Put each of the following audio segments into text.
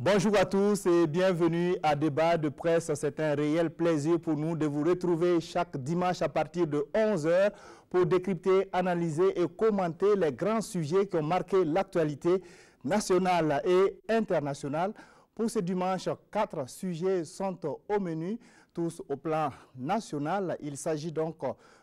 Bonjour à tous et bienvenue à Débat de presse. C'est un réel plaisir pour nous de vous retrouver chaque dimanche à partir de 11 h pour décrypter, analyser et commenter les grands sujets qui ont marqué l'actualité nationale et internationale. Pour ce dimanche, 4 sujets sont au menu, tous au plan national. Il s'agit donc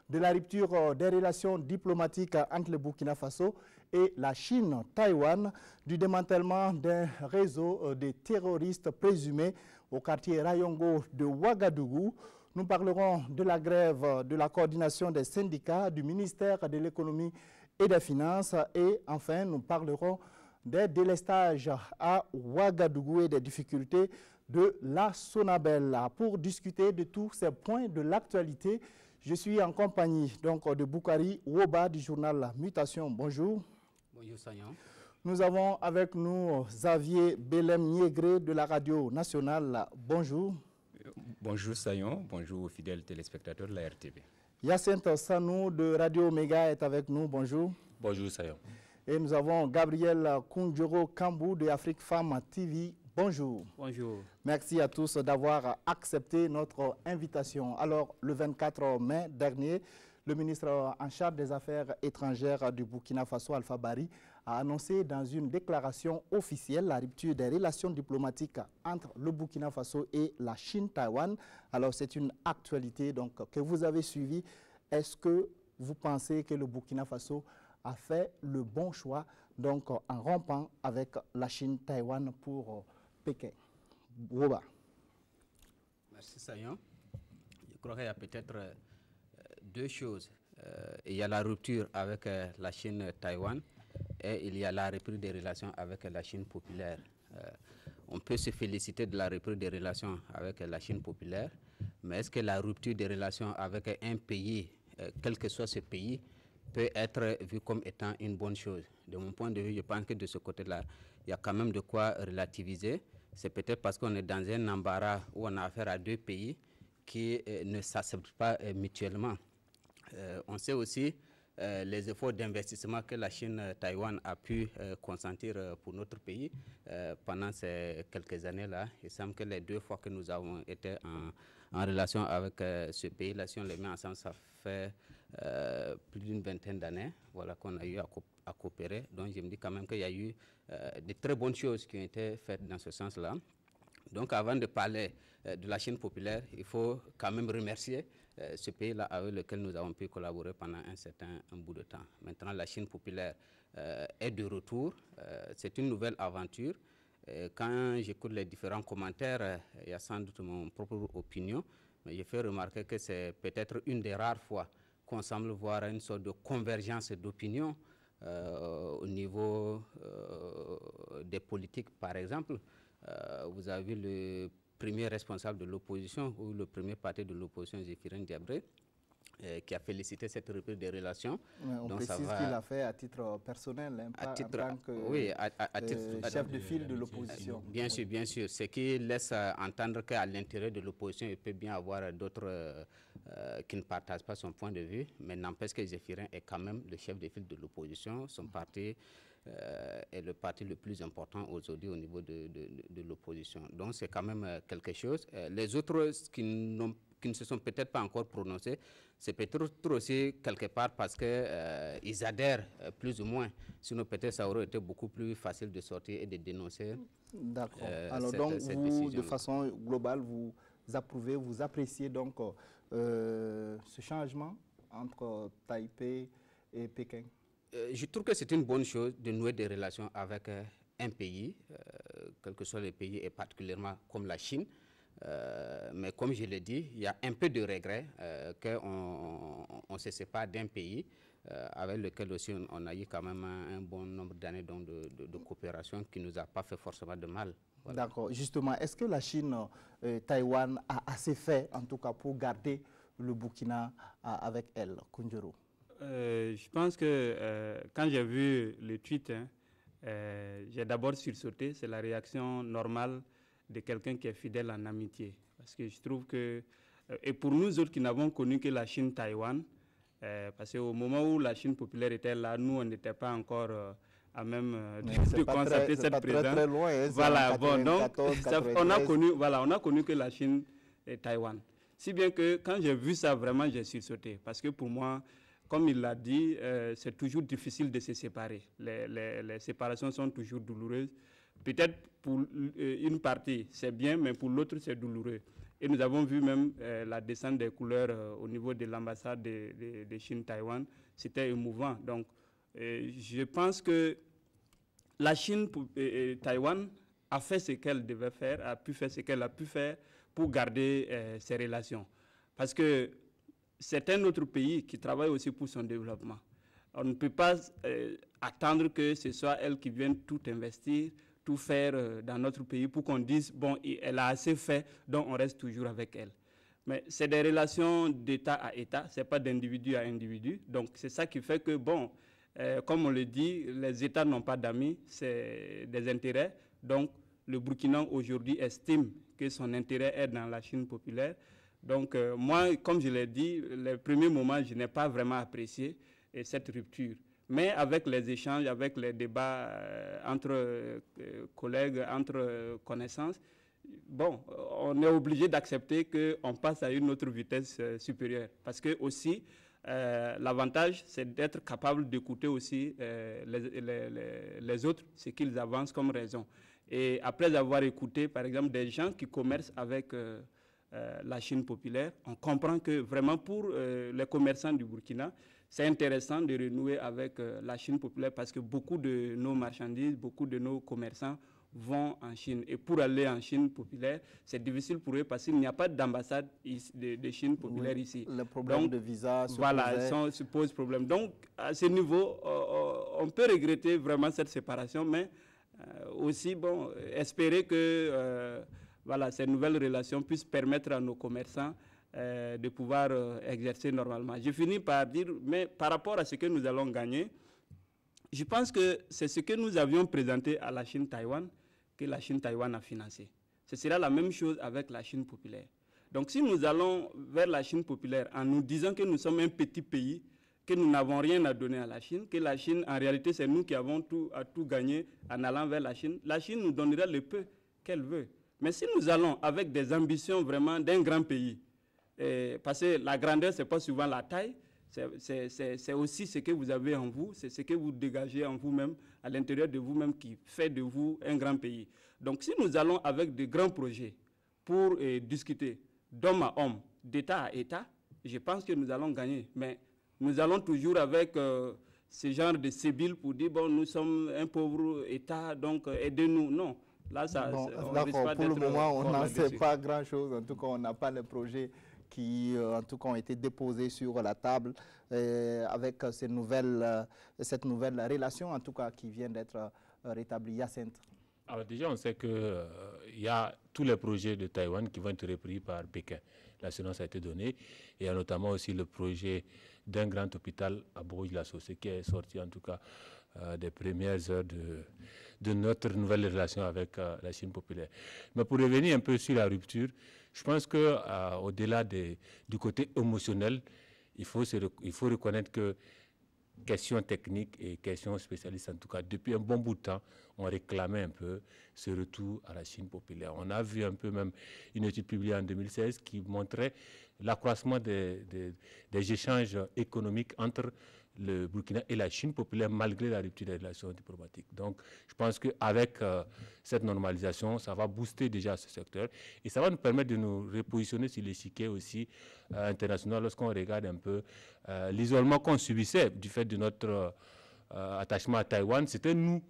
de la rupture des relations diplomatiques entre le Burkina Faso et la Chine-Taïwan, du démantèlement d'un réseau de terroristes présumés au quartier Rayongo de Ouagadougou. Nous parlerons de la grève de la coordination des syndicats, du ministère de l'économie et des finances et enfin nous parlerons des délestages à Ouagadougou et des difficultés de la Sonabel. Pour discuter de tous ces points de l'actualité, je suis en compagnie donc de Boukari Woba du journal Mutation. Bonjour. Bonjour Sayon. Nous avons avec nous Xavier Belem-Niégré de la radio nationale. Bonjour. Bonjour Sayon, bonjour aux fidèles téléspectateurs de la RTV. Yacinthe Sanou de Radio Méga est avec nous. Bonjour. Bonjour Sayon. Et nous avons Gabriel Koundjoro Kambou de Afrique Femme TV. Bonjour. Bonjour. Merci à tous d'avoir accepté notre invitation. Alors, le 24 mai dernier, le ministre en charge des Affaires étrangères du Burkina Faso, Alpha Bari, a annoncé dans une déclaration officielle la rupture des relations diplomatiques entre le Burkina Faso et la Chine-Taïwan. Alors, c'est une actualité donc, que vous avez suivie. Est-ce que vous pensez que le Burkina Faso a fait le bon choix donc, en rompant avec la Chine-Taïwan pour Pékin? Woba. Merci Sayon. Je crois qu'il y a peut-être deux choses. Il y a la rupture avec la Chine-Taïwan et il y a la reprise des relations avec la Chine populaire. On peut se féliciter de la reprise des relations avec la Chine populaire, mais est-ce que la rupture des relations avec un pays, quel que soit ce pays, peut être vue comme étant une bonne chose? De mon point de vue, je pense que de ce côté-là, il y a quand même de quoi relativiser. C'est peut-être parce qu'on est dans un embarras où on a affaire à deux pays qui ne s'acceptent pas mutuellement. On sait aussi les efforts d'investissement que la Chine-Taïwan a pu consentir pour notre pays pendant ces quelques années-là. Il semble que les deux fois que nous avons été en relation avec ce pays-là, si on les met ensemble, ça fait plus d'une vingtaine d'années voilà, qu'on a eu à coopérer. Donc je me dis quand même qu'il y a eu de très bonnes choses qui ont été faites dans ce sens-là. Donc avant de parler de la Chine populaire, il faut quand même remercier ce pays-là avec lequel nous avons pu collaborer pendant un bout de temps. Maintenant, la Chine populaire est de retour. C'est une nouvelle aventure. Quand j'écoute les différents commentaires, il y a sans doute mon propre opinion, mais je fais remarquer que c'est peut-être une des rares fois qu'on semble voir une sorte de convergence d'opinion au niveau des politiques, par exemple. Vous avez le premier responsable de l'opposition ou le premier parti de l'opposition, Zéphirin Diabré, qui a félicité cette reprise des relations. Ouais, on précise qu'il a fait à titre personnel, hein, pas en tant que oui, à titre, chef de file de l'opposition. Bien sûr, bien sûr. Ce qui laisse entendre qu'à l'intérieur de l'opposition, il peut bien avoir d'autres qui ne partagent pas son point de vue, mais n'empêche que Zéphirin est quand même le chef de file de l'opposition. Son parti est le parti le plus important aujourd'hui au niveau de l'opposition. Donc c'est quand même quelque chose. Les autres qui ne se sont peut-être pas encore prononcés, c'est peut-être aussi quelque part parce qu'ils adhèrent plus ou moins. Sinon peut-être ça aurait été beaucoup plus facile de sortir et de dénoncer. D'accord. Alors donc vous, de façon globale, vous approuvez, vous appréciez donc ce changement entre Taipei et Pékin? Je trouve que c'est une bonne chose de nouer des relations avec un pays, quel que soit le pays, et particulièrement comme la Chine. Mais comme je l'ai dit, il y a un peu de regret qu'on se sépare d'un pays avec lequel aussi on a eu quand même un bon nombre d'années de coopération qui ne nous a pas fait forcément de mal. Voilà. D'accord. Justement, est-ce que la Chine-Taïwan a assez fait, en tout cas, pour garder le Burkina avec elle, Koundjoro? Je pense que quand j'ai vu le tweet, j'ai d'abord sursauté. C'est la réaction normale de quelqu'un qui est fidèle en amitié. Parce que je trouve que, et pour nous autres qui n'avons connu que la Chine-Taïwan, parce qu'au moment où la Chine populaire était là, nous, on n'était pas encore à même de constater cette présence. Très loin, hein, voilà, bon, donc on a connu que la Chine et Taïwan. Si bien que quand j'ai vu ça, vraiment, j'ai sursauté. Parce que pour moi, comme il l'a dit, c'est toujours difficile de se séparer. Les séparations sont toujours douloureuses. Peut-être pour une partie, c'est bien, mais pour l'autre, c'est douloureux. Et nous avons vu même la descente des couleurs au niveau de l'ambassade de Chine-Taïwan. C'était émouvant. Donc, je pense que la Chine et Taïwan a fait ce qu'elle devait faire, a pu faire ce qu'elle a pu faire pour garder ses relations. Parce que c'est un autre pays qui travaille aussi pour son développement. On ne peut pas attendre que ce soit elle qui vienne tout investir, tout faire dans notre pays pour qu'on dise, bon, elle a assez fait, donc on reste toujours avec elle. Mais c'est des relations d'État à État, ce n'est pas d'individu à individu. Donc c'est ça qui fait que, bon, comme on le dit, les États n'ont pas d'amis, c'est des intérêts. Donc le Burkina aujourd'hui estime que son intérêt est dans la Chine populaire. Donc moi, comme je l'ai dit, les premiers moments, je n'ai pas vraiment apprécié cette rupture. Mais avec les échanges, avec les débats entre collègues, entre connaissances, bon, on est obligé d'accepter qu'on passe à une autre vitesse supérieure. Parce que aussi, l'avantage, c'est d'être capable d'écouter aussi les autres, ce qu'ils avancent comme raison. Et après avoir écouté, par exemple, des gens qui commercent avec la Chine populaire, on comprend que vraiment pour les commerçants du Burkina, c'est intéressant de renouer avec la Chine populaire parce que beaucoup de nos marchandises, beaucoup de nos commerçants vont en Chine. Et pour aller en Chine populaire, c'est difficile pour eux parce qu'il n'y a pas d'ambassade de Chine populaire ici. Le problème de visa se pose problème. Donc, à ce niveau, on peut regretter vraiment cette séparation, mais aussi, bon, espérer que ces nouvelles relations puissent permettre à nos commerçants de pouvoir exercer normalement. Je finis par dire, mais par rapport à ce que nous allons gagner, je pense que c'est ce que nous avions présenté à la Chine-Taïwan que la Chine-Taïwan a financé. Ce sera la même chose avec la Chine populaire. Donc si nous allons vers la Chine populaire en nous disant que nous sommes un petit pays, que nous n'avons rien à donner à la Chine, que la Chine, en réalité, c'est nous qui avons tout gagné en allant vers la Chine nous donnera le peu qu'elle veut. Mais si nous allons avec des ambitions vraiment d'un grand pays, parce que la grandeur, ce n'est pas souvent la taille, c'est aussi ce que vous avez en vous, c'est ce que vous dégagez en vous-même, à l'intérieur de vous-même, qui fait de vous un grand pays. Donc si nous allons avec de grands projets pour discuter d'homme à homme, d'État à État, je pense que nous allons gagner. Mais nous allons toujours avec ce genre de sébile pour dire, bon, nous sommes un pauvre État, donc aidez-nous. Non. Là, d'accord, pour le moment, on n'en sait pas grand-chose. En tout cas, on n'a pas les projets qui, en tout cas, ont été déposés sur la table avec cette nouvelle relation, en tout cas, qui vient d'être rétablie. Hyacinthe. Alors déjà, on sait qu'il y a tous les projets de Taïwan qui vont être repris par Pékin. L'assurance a été donnée. Et il y a notamment aussi le projet d'un grand hôpital à Bourg-la-Sauce, ce qui est sorti en tout cas des premières heures de notre nouvelle relation avec la Chine populaire. Mais pour revenir un peu sur la rupture, je pense qu'au-delà du côté émotionnel, il faut reconnaître que questions techniques et questions spécialistes, en tout cas, depuis un bon bout de temps, on réclamait un peu ce retour à la Chine populaire. On a vu un peu même une étude publiée en 2016 qui montrait l'accroissement des échanges économiques entre le Burkina et la Chine populaire malgré la rupture des relations diplomatiques. Donc, je pense qu'avec cette normalisation, ça va booster déjà ce secteur et ça va nous permettre de nous repositionner sur l'échiquier aussi international lorsqu'on regarde un peu l'isolement qu'on subissait du fait de notre attachement à Taïwan. C'était nous,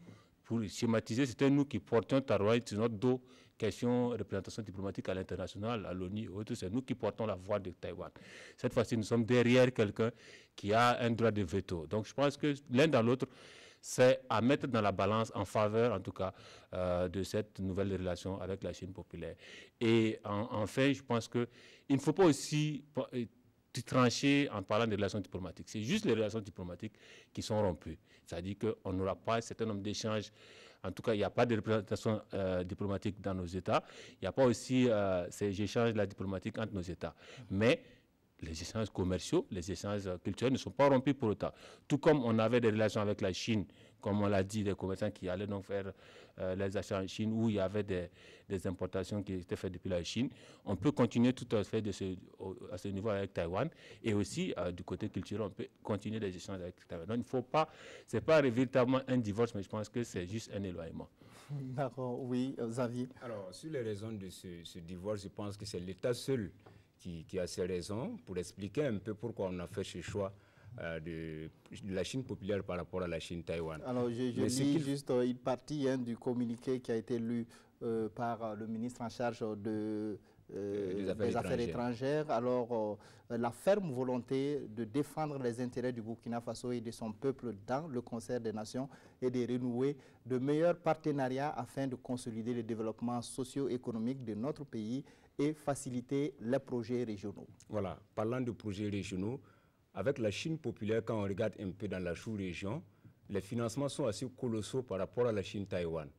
pour schématiser, c'était nous qui portions Taïwan sur notre dos. Question représentation diplomatique à l'international, à l'ONU, c'est nous qui portons la voix de Taïwan. Cette fois-ci, nous sommes derrière quelqu'un qui a un droit de veto. Donc, je pense que l'un dans l'autre, c'est à mettre dans la balance en faveur, en tout cas, de cette nouvelle relation avec la Chine populaire. Et enfin, je pense qu'il ne faut pas aussi trancher en parlant des relations diplomatiques. C'est juste les relations diplomatiques qui sont rompues. C'est-à-dire qu'on n'aura pas un certain nombre d'échanges. En tout cas, il n'y a pas de représentation diplomatique dans nos États. Il n'y a pas aussi ces échanges diplomatiques entre nos États. Mais les échanges commerciaux, les échanges culturels ne sont pas rompus pour autant. Tout comme on avait des relations avec la Chine comme on l'a dit, des commerçants qui allaient donc faire les achats en Chine, où il y avait des importations qui étaient faites depuis la Chine. On peut continuer tout à fait à ce niveau avec Taïwan. Et aussi, du côté culturel, on peut continuer des échanges avec Taïwan. Donc, il ne faut pas, ce n'est pas véritablement un divorce, mais je pense que c'est juste un éloignement. D'accord, oui, Xavier. Alors, sur les raisons de ce divorce, je pense que c'est l'État seul qui a ses raisons pour expliquer un peu pourquoi on a fait ce choix de la Chine populaire par rapport à la Chine Taïwan. Alors, je lis juste une partie du communiqué qui a été lu par le ministre en charge des Affaires étrangères. Alors, la ferme volonté de défendre les intérêts du Burkina Faso et de son peuple dans le concert des nations et de renouer de meilleurs partenariats afin de consolider le développement socio-économique de notre pays et faciliter les projets régionaux. Voilà, parlant de projets régionaux, avec la Chine populaire, quand on regarde un peu dans la sous-région, les financements sont assez colossaux par rapport à la Chine Taïwan.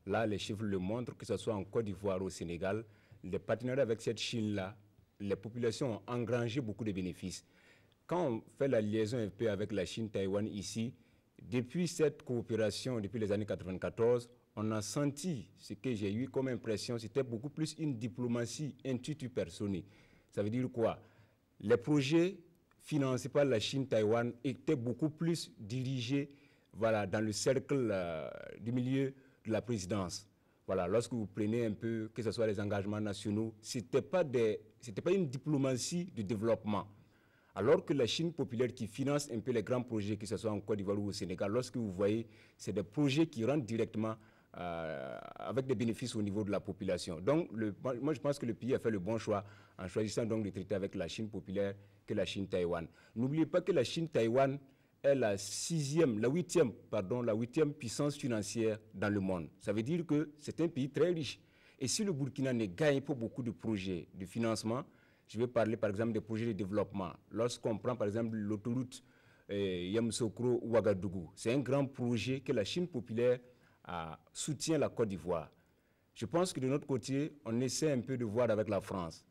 Là, les chiffres le montrent, que ce soit en Côte d'Ivoire ou au Sénégal, les partenariats avec cette Chine-là, les populations ont engrangé beaucoup de bénéfices. Quand on fait la liaison un peu avec la Chine Taïwan ici, depuis cette coopération, depuis les années 1994, on a senti, ce que j'ai eu comme impression, c'était beaucoup plus une diplomatie intuitu personae. Ça veut dire quoi? Les projets financés par la Chine-Taïwan étaient beaucoup plus dirigés dans le cercle du milieu de la présidence. Voilà, lorsque vous prenez un peu, que ce soit les engagements nationaux, ce n'était pas une diplomatie de développement. Alors que la Chine populaire qui finance un peu les grands projets, que ce soit en Côte d'Ivoire ou au Sénégal, lorsque vous voyez, c'est des projets qui rentrent directement avec des bénéfices au niveau de la population. Donc, moi, je pense que le pays a fait le bon choix en choisissant donc de traiter avec la Chine populaire que la Chine-Taïwan. N'oubliez pas que la Chine-Taïwan est la huitième puissance financière dans le monde. Ça veut dire que c'est un pays très riche. Et si le Burkina ne gagne pas beaucoup de projets de financement, je vais parler par exemple des projets de développement. Lorsqu'on prend par exemple l'autoroute Yamoussoukro-Ouagadougou, c'est un grand projet que la Chine populaire soutient la Côte d'Ivoire. Je pense que de notre côté, on essaie un peu de voir avec la France.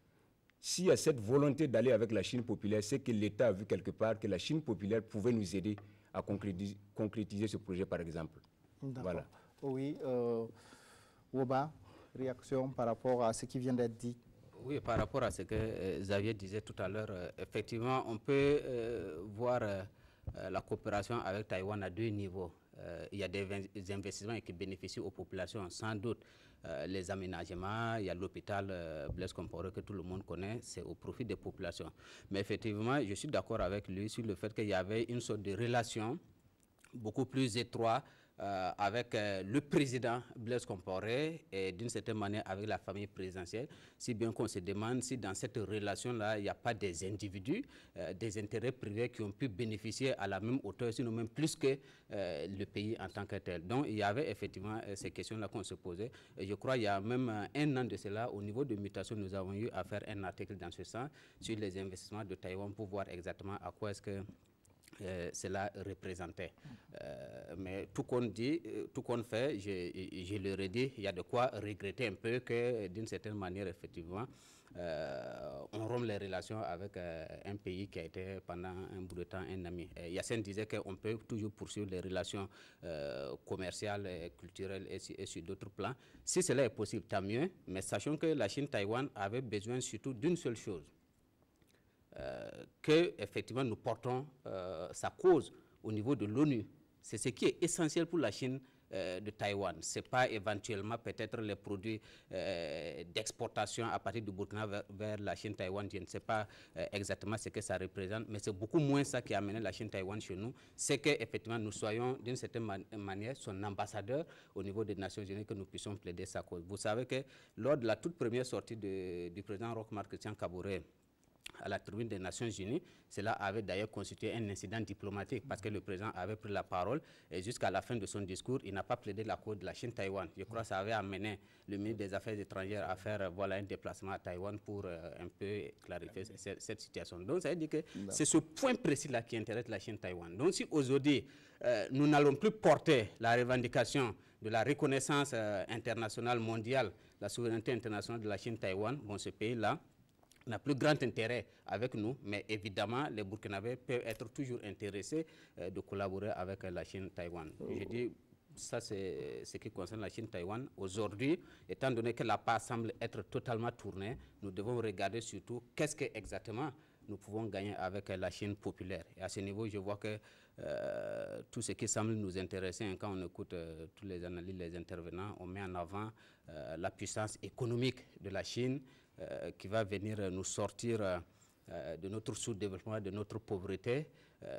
S'il y a cette volonté d'aller avec la Chine populaire, c'est que l'État a vu quelque part que la Chine populaire pouvait nous aider à concrétiser ce projet, par exemple. Voilà. Oui, Woba, réaction par rapport à ce qui vient d'être dit? Oui, par rapport à ce que Xavier disait tout à l'heure, effectivement, on peut voir la coopération avec Taïwan à deux niveaux. Il y a des investissements qui bénéficient aux populations, sans doute. Les aménagements, il y a l'hôpital Blaise Compaoré que tout le monde connaît, c'est au profit des populations. Mais effectivement, je suis d'accord avec lui sur le fait qu'il y avait une sorte de relation beaucoup plus étroite avec le président Blaise Compaoré et d'une certaine manière avec la famille présidentielle, si bien qu'on se demande si dans cette relation-là, il n'y a pas des individus, des intérêts privés qui ont pu bénéficier à la même hauteur, sinon même plus que le pays en tant que tel. Donc il y avait effectivement ces questions-là qu'on se posait. Et je crois qu'il y a même un an de cela, au niveau de mutation, nous avons eu à faire un article dans ce sens sur les investissements de Taïwan pour voir exactement à quoi est-ce que cela représentait. Mais tout qu'on dit, tout qu'on fait, je le redis, il y a de quoi regretter un peu que d'une certaine manière, effectivement, on rompt les relations avec un pays qui a été pendant un bout de temps un ami. Yassine disait qu'on peut toujours poursuivre les relations commerciales, culturelles et sur d'autres plans. Si cela est possible, tant mieux, mais sachons que la Chine-Taïwan avait besoin surtout d'une seule chose, que effectivement nous portons sa cause au niveau de l'ONU. C'est ce qui est essentiel pour la Chine de Taïwan. Ce n'est pas éventuellement peut-être les produits d'exportation à partir du Burkina vers la Chine Taïwan. Je ne sais pas exactement ce que ça représente, mais c'est beaucoup moins ça qui a amené la Chine Taïwan chez nous. C'est qu'effectivement nous soyons d'une certaine manière son ambassadeur au niveau des Nations Unies, que nous puissions plaider sa cause. Vous savez que lors de la toute première sortie du président Roch-Marc Christian Kaboré à la tribune des Nations Unies, cela avait d'ailleurs constitué un incident diplomatique parce que le président avait pris la parole et jusqu'à la fin de son discours, il n'a pas plaidé la cause de la Chine-Taïwan. Je crois que ça avait amené le ministre des Affaires étrangères à faire un déplacement à Taïwan pour un peu clarifier cette situation. Donc ça veut dire que c'est ce point précis-là qui intéresse la Chine-Taïwan. Donc si aujourd'hui, nous n'allons plus porter la revendication de la reconnaissance internationale mondiale, la souveraineté internationale de la Chine-Taïwan, bon, ce pays-là, n'a plus grand intérêt avec nous, mais évidemment, les Burkinabés peuvent être toujours intéressés de collaborer avec la Chine-Taïwan. Je dis, ça c'est ce qui concerne la Chine-Taïwan. Aujourd'hui, étant donné que la passe semble être totalement tournée, nous devons regarder surtout qu'est-ce que exactement nous pouvons gagner avec la Chine populaire. Et à ce niveau, je vois que tout ce qui semble nous intéresser, hein, quand on écoute tous les analyses, les intervenants, on met en avant la puissance économique de la Chine, qui va venir nous sortir de notre sous-développement, de notre pauvreté.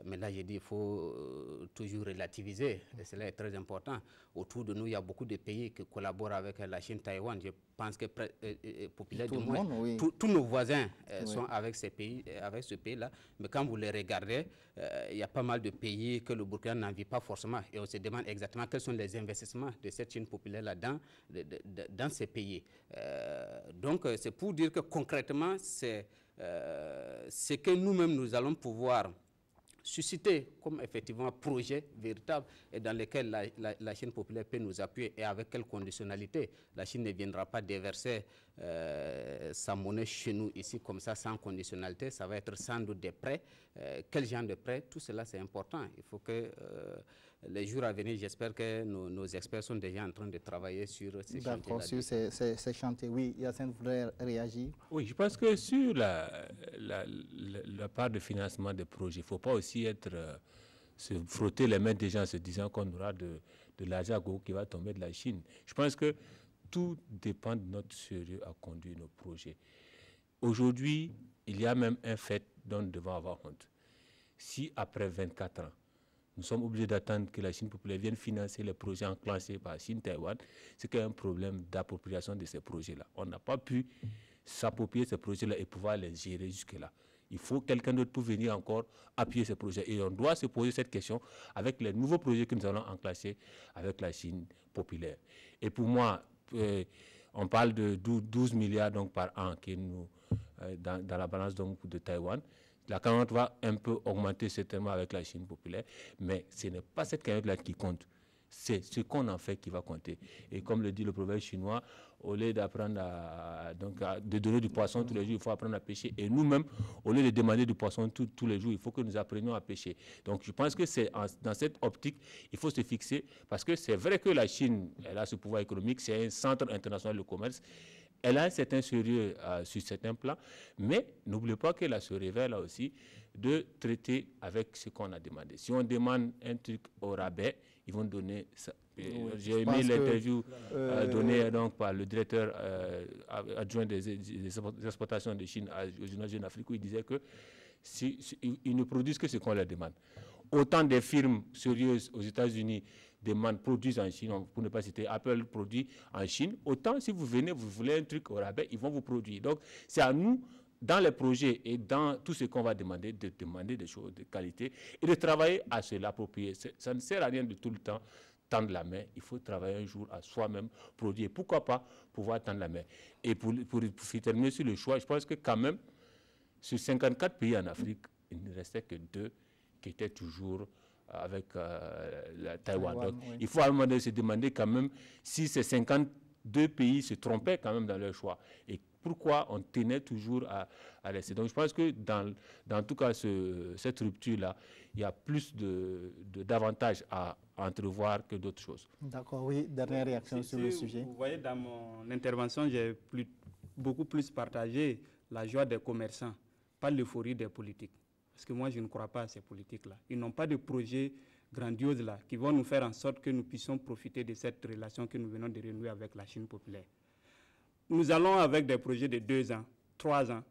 Mais là, j'ai dit, il faut toujours relativiser, et cela est très important. Autour de nous, il y a beaucoup de pays qui collaborent avec la Chine-Taïwan. Je pense que populaire du moins, tous nos voisins sont avec ces pays, avec ce pays-là. Mais quand vous les regardez, il y a pas mal de pays que le Burkina n'envie pas forcément. Et on se demande exactement quels sont les investissements de cette Chine populaire-là dans ces pays. Donc, c'est pour dire que concrètement, c'est ce que nous-mêmes, nous allons pouvoir susciter comme effectivement projet véritable et dans lequel la Chine populaire peut nous appuyer et avec quelle conditionnalité. La Chine ne viendra pas déverser sa monnaie chez nous ici comme ça sans conditionnalité, ça va être sans doute des prêts. Quel genre de prêts? Tout cela c'est important. Il faut que les jours à venir, j'espère que nos experts sont déjà en train de travailler sur ces chantiers. D'accord, sur ces chantiers. Oui, Yacine voudrait réagir. Oui, je pense que sur la part de financement des projets, il ne faut pas aussi se frotter les mains des gens en se disant qu'on aura de l'argent qui va tomber de la Chine. Je pense que tout dépend de notre sérieux à conduire nos projets. Aujourd'hui, il y a même un fait dont nous devons avoir honte. Si après 24 ans, nous sommes obligés d'attendre que la Chine populaire vienne financer les projets enclenchés par Chine-Taïwan, c'est qu'il y a un problème d'appropriation de ces projets-là. On n'a pas pu s'approprier ces projets-là et pouvoir les gérer jusque-là. Il faut quelqu'un d'autre pour venir encore appuyer ces projets. Et on doit se poser cette question avec les nouveaux projets que nous allons enclencher avec la Chine populaire. Et pour moi, on parle de 12 milliards donc, par an qui nous, dans la balance donc, de Taïwan. La cagnotte va un peu augmenter certainement avec la Chine populaire, mais ce n'est pas cette cagnotte-là qui compte. C'est ce qu'on en fait qui va compter. Et comme le dit le proverbe chinois, au lieu d'apprendre de donner du poisson tous les jours, il faut apprendre à pêcher. Et nous-mêmes, au lieu de demander du poisson tous les jours, il faut que nous apprenions à pêcher. Donc je pense que c'est dans cette optique, il faut se fixer, parce que c'est vrai que la Chine, elle a ce pouvoir économique, c'est un centre international de commerce. Elle a un certain sérieux sur certains plans, mais n'oubliez pas qu'elle a ce revers-là aussi de traiter avec ce qu'on a demandé. Si on demande un truc au rabais, ils vont donner ça. J'ai aimé l'interview donnée donc, par le directeur adjoint des exportations de Chine au journal Jeune Afrique, où il disait que ils ne produisent que ce qu'on leur demande. Autant des firmes sérieuses aux États-Unis produisent en Chine, pour ne pas citer Apple produit en Chine, autant si vous venez, vous voulez un truc au rabais, ils vont vous produire. Donc c'est à nous, dans les projets et dans tout ce qu'on va demander, de demander des choses de qualité et de travailler à se l'approprier. Ça ne sert à rien de tout le temps tendre la main. Il faut travailler un jour à soi-même, produire. Pourquoi pas pouvoir tendre la main. Et pour terminer sur le choix, je pense que quand même, sur 54 pays en Afrique, il ne restait que 2 qui étaient toujours avec la Taïwan. Donc, oui. Il faut à un moment donné se demander quand même si ces 52 pays se trompaient quand même dans leur choix. Et pourquoi on tenait toujours à laisser. Donc je pense que dans tout cas cette rupture-là, il y a plus d'avantages à entrevoir que d'autres choses. D'accord, oui, dernière réaction sur le sujet. Vous voyez, dans mon intervention, j'ai beaucoup plus partagé la joie des commerçants, pas l'euphorie des politiques. Parce que moi, je ne crois pas à ces politiques-là. Ils n'ont pas de projets grandioses là qui vont nous faire en sorte que nous puissions profiter de cette relation que nous venons de renouer avec la Chine populaire. Nous allons avec des projets de 2 ans, 3 ans,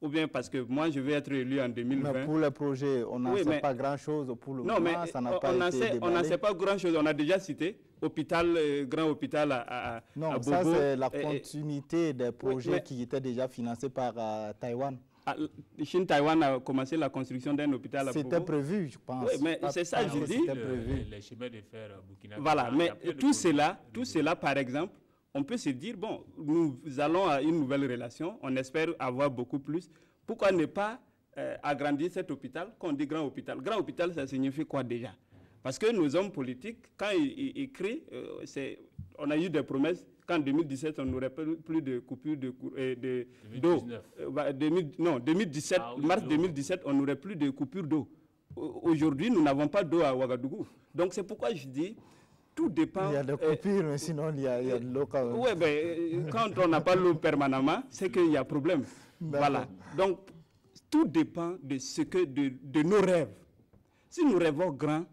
ou bien parce que moi, je vais être élu en 2020. Mais pour les projets, on n'en sait pas grand-chose pour le moment, ça n'a pas été déballé. On n'en sait pas grand-chose, on a déjà cité grand hôpital à Bobo. Ça c'est la continuité des projets qui étaient déjà financés par Taïwan. Chine-Taïwan a commencé la construction d'un hôpital à Bobo. C'était prévu, je pense. Oui, mais c'est ça, je dis. Les chemins de fer à Burkina Faso. Voilà, mais tout cela, par exemple, on peut se dire, bon, nous allons à une nouvelle relation, on espère avoir beaucoup plus. Pourquoi ne pas agrandir cet hôpital? Quand on dit grand hôpital, ça signifie quoi déjà? Parce que nos hommes politiques, quand ils crient, on a eu des promesses. qu'en 2017, on n'aurait plus de coupure d'eau. 2017, mars 2017, on n'aurait plus de coupure d'eau. Aujourd'hui, nous n'avons pas d'eau à Ouagadougou. Donc c'est pourquoi je dis, tout dépend. Il y a des coupures, mais sinon il y a de l'eau quand même. Oui, ben, quand on n'a pas l'eau permanemment, c'est qu'il y a problème. Voilà. Donc tout dépend de nos rêves. Si nous rêvons grand,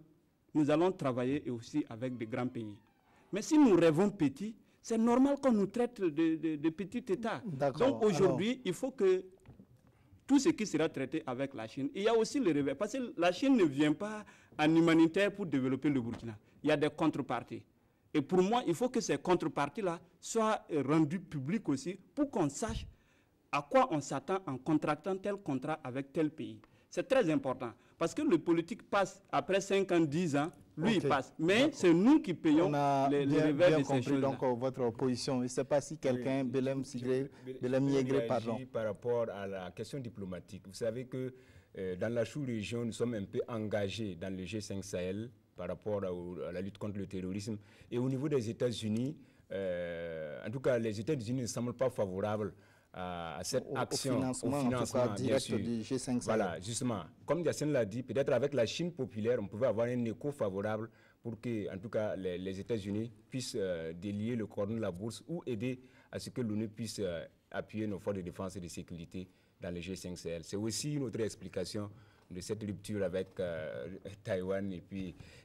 nous allons travailler et aussi avec de grands pays. Mais si nous rêvons petit, c'est normal qu'on nous traite de petits États. Donc aujourd'hui, il faut que tout ce qui sera traité avec la Chine, il y a aussi le rêve. Parce que la Chine ne vient pas en humanitaire pour développer le Burkina. Il y a des contreparties. Et pour moi, il faut que ces contreparties-là soient rendues publiques aussi pour qu'on sache à quoi on s'attend en contractant tel contrat avec tel pays. C'est très important. Parce que le politique passe après 5 ans, 10 ans, lui il passe. Mais c'est nous qui payons les revers de ces choses-là. Donc votre position. Je ne sais pas si quelqu'un, Belem Yégré, pardon. Par rapport à la question diplomatique. Vous savez que dans la sous-région, nous sommes un peu engagés dans le G5 Sahel par rapport à la lutte contre le terrorisme. Et au niveau des États-Unis, en tout cas, les États-Unis ne semblent pas favorables à cette action, au financement direct du G5 Sahel. Voilà, justement. Comme Yacine l'a dit, peut-être avec la Chine populaire, on pouvait avoir un écho favorable pour que, en tout cas, les États-Unis puissent délier le cordon de la bourse ou aider à ce que l'ONU puisse appuyer nos forces de défense et de sécurité dans le G5 Sahel. C'est aussi une autre explication de cette rupture avec Taïwan.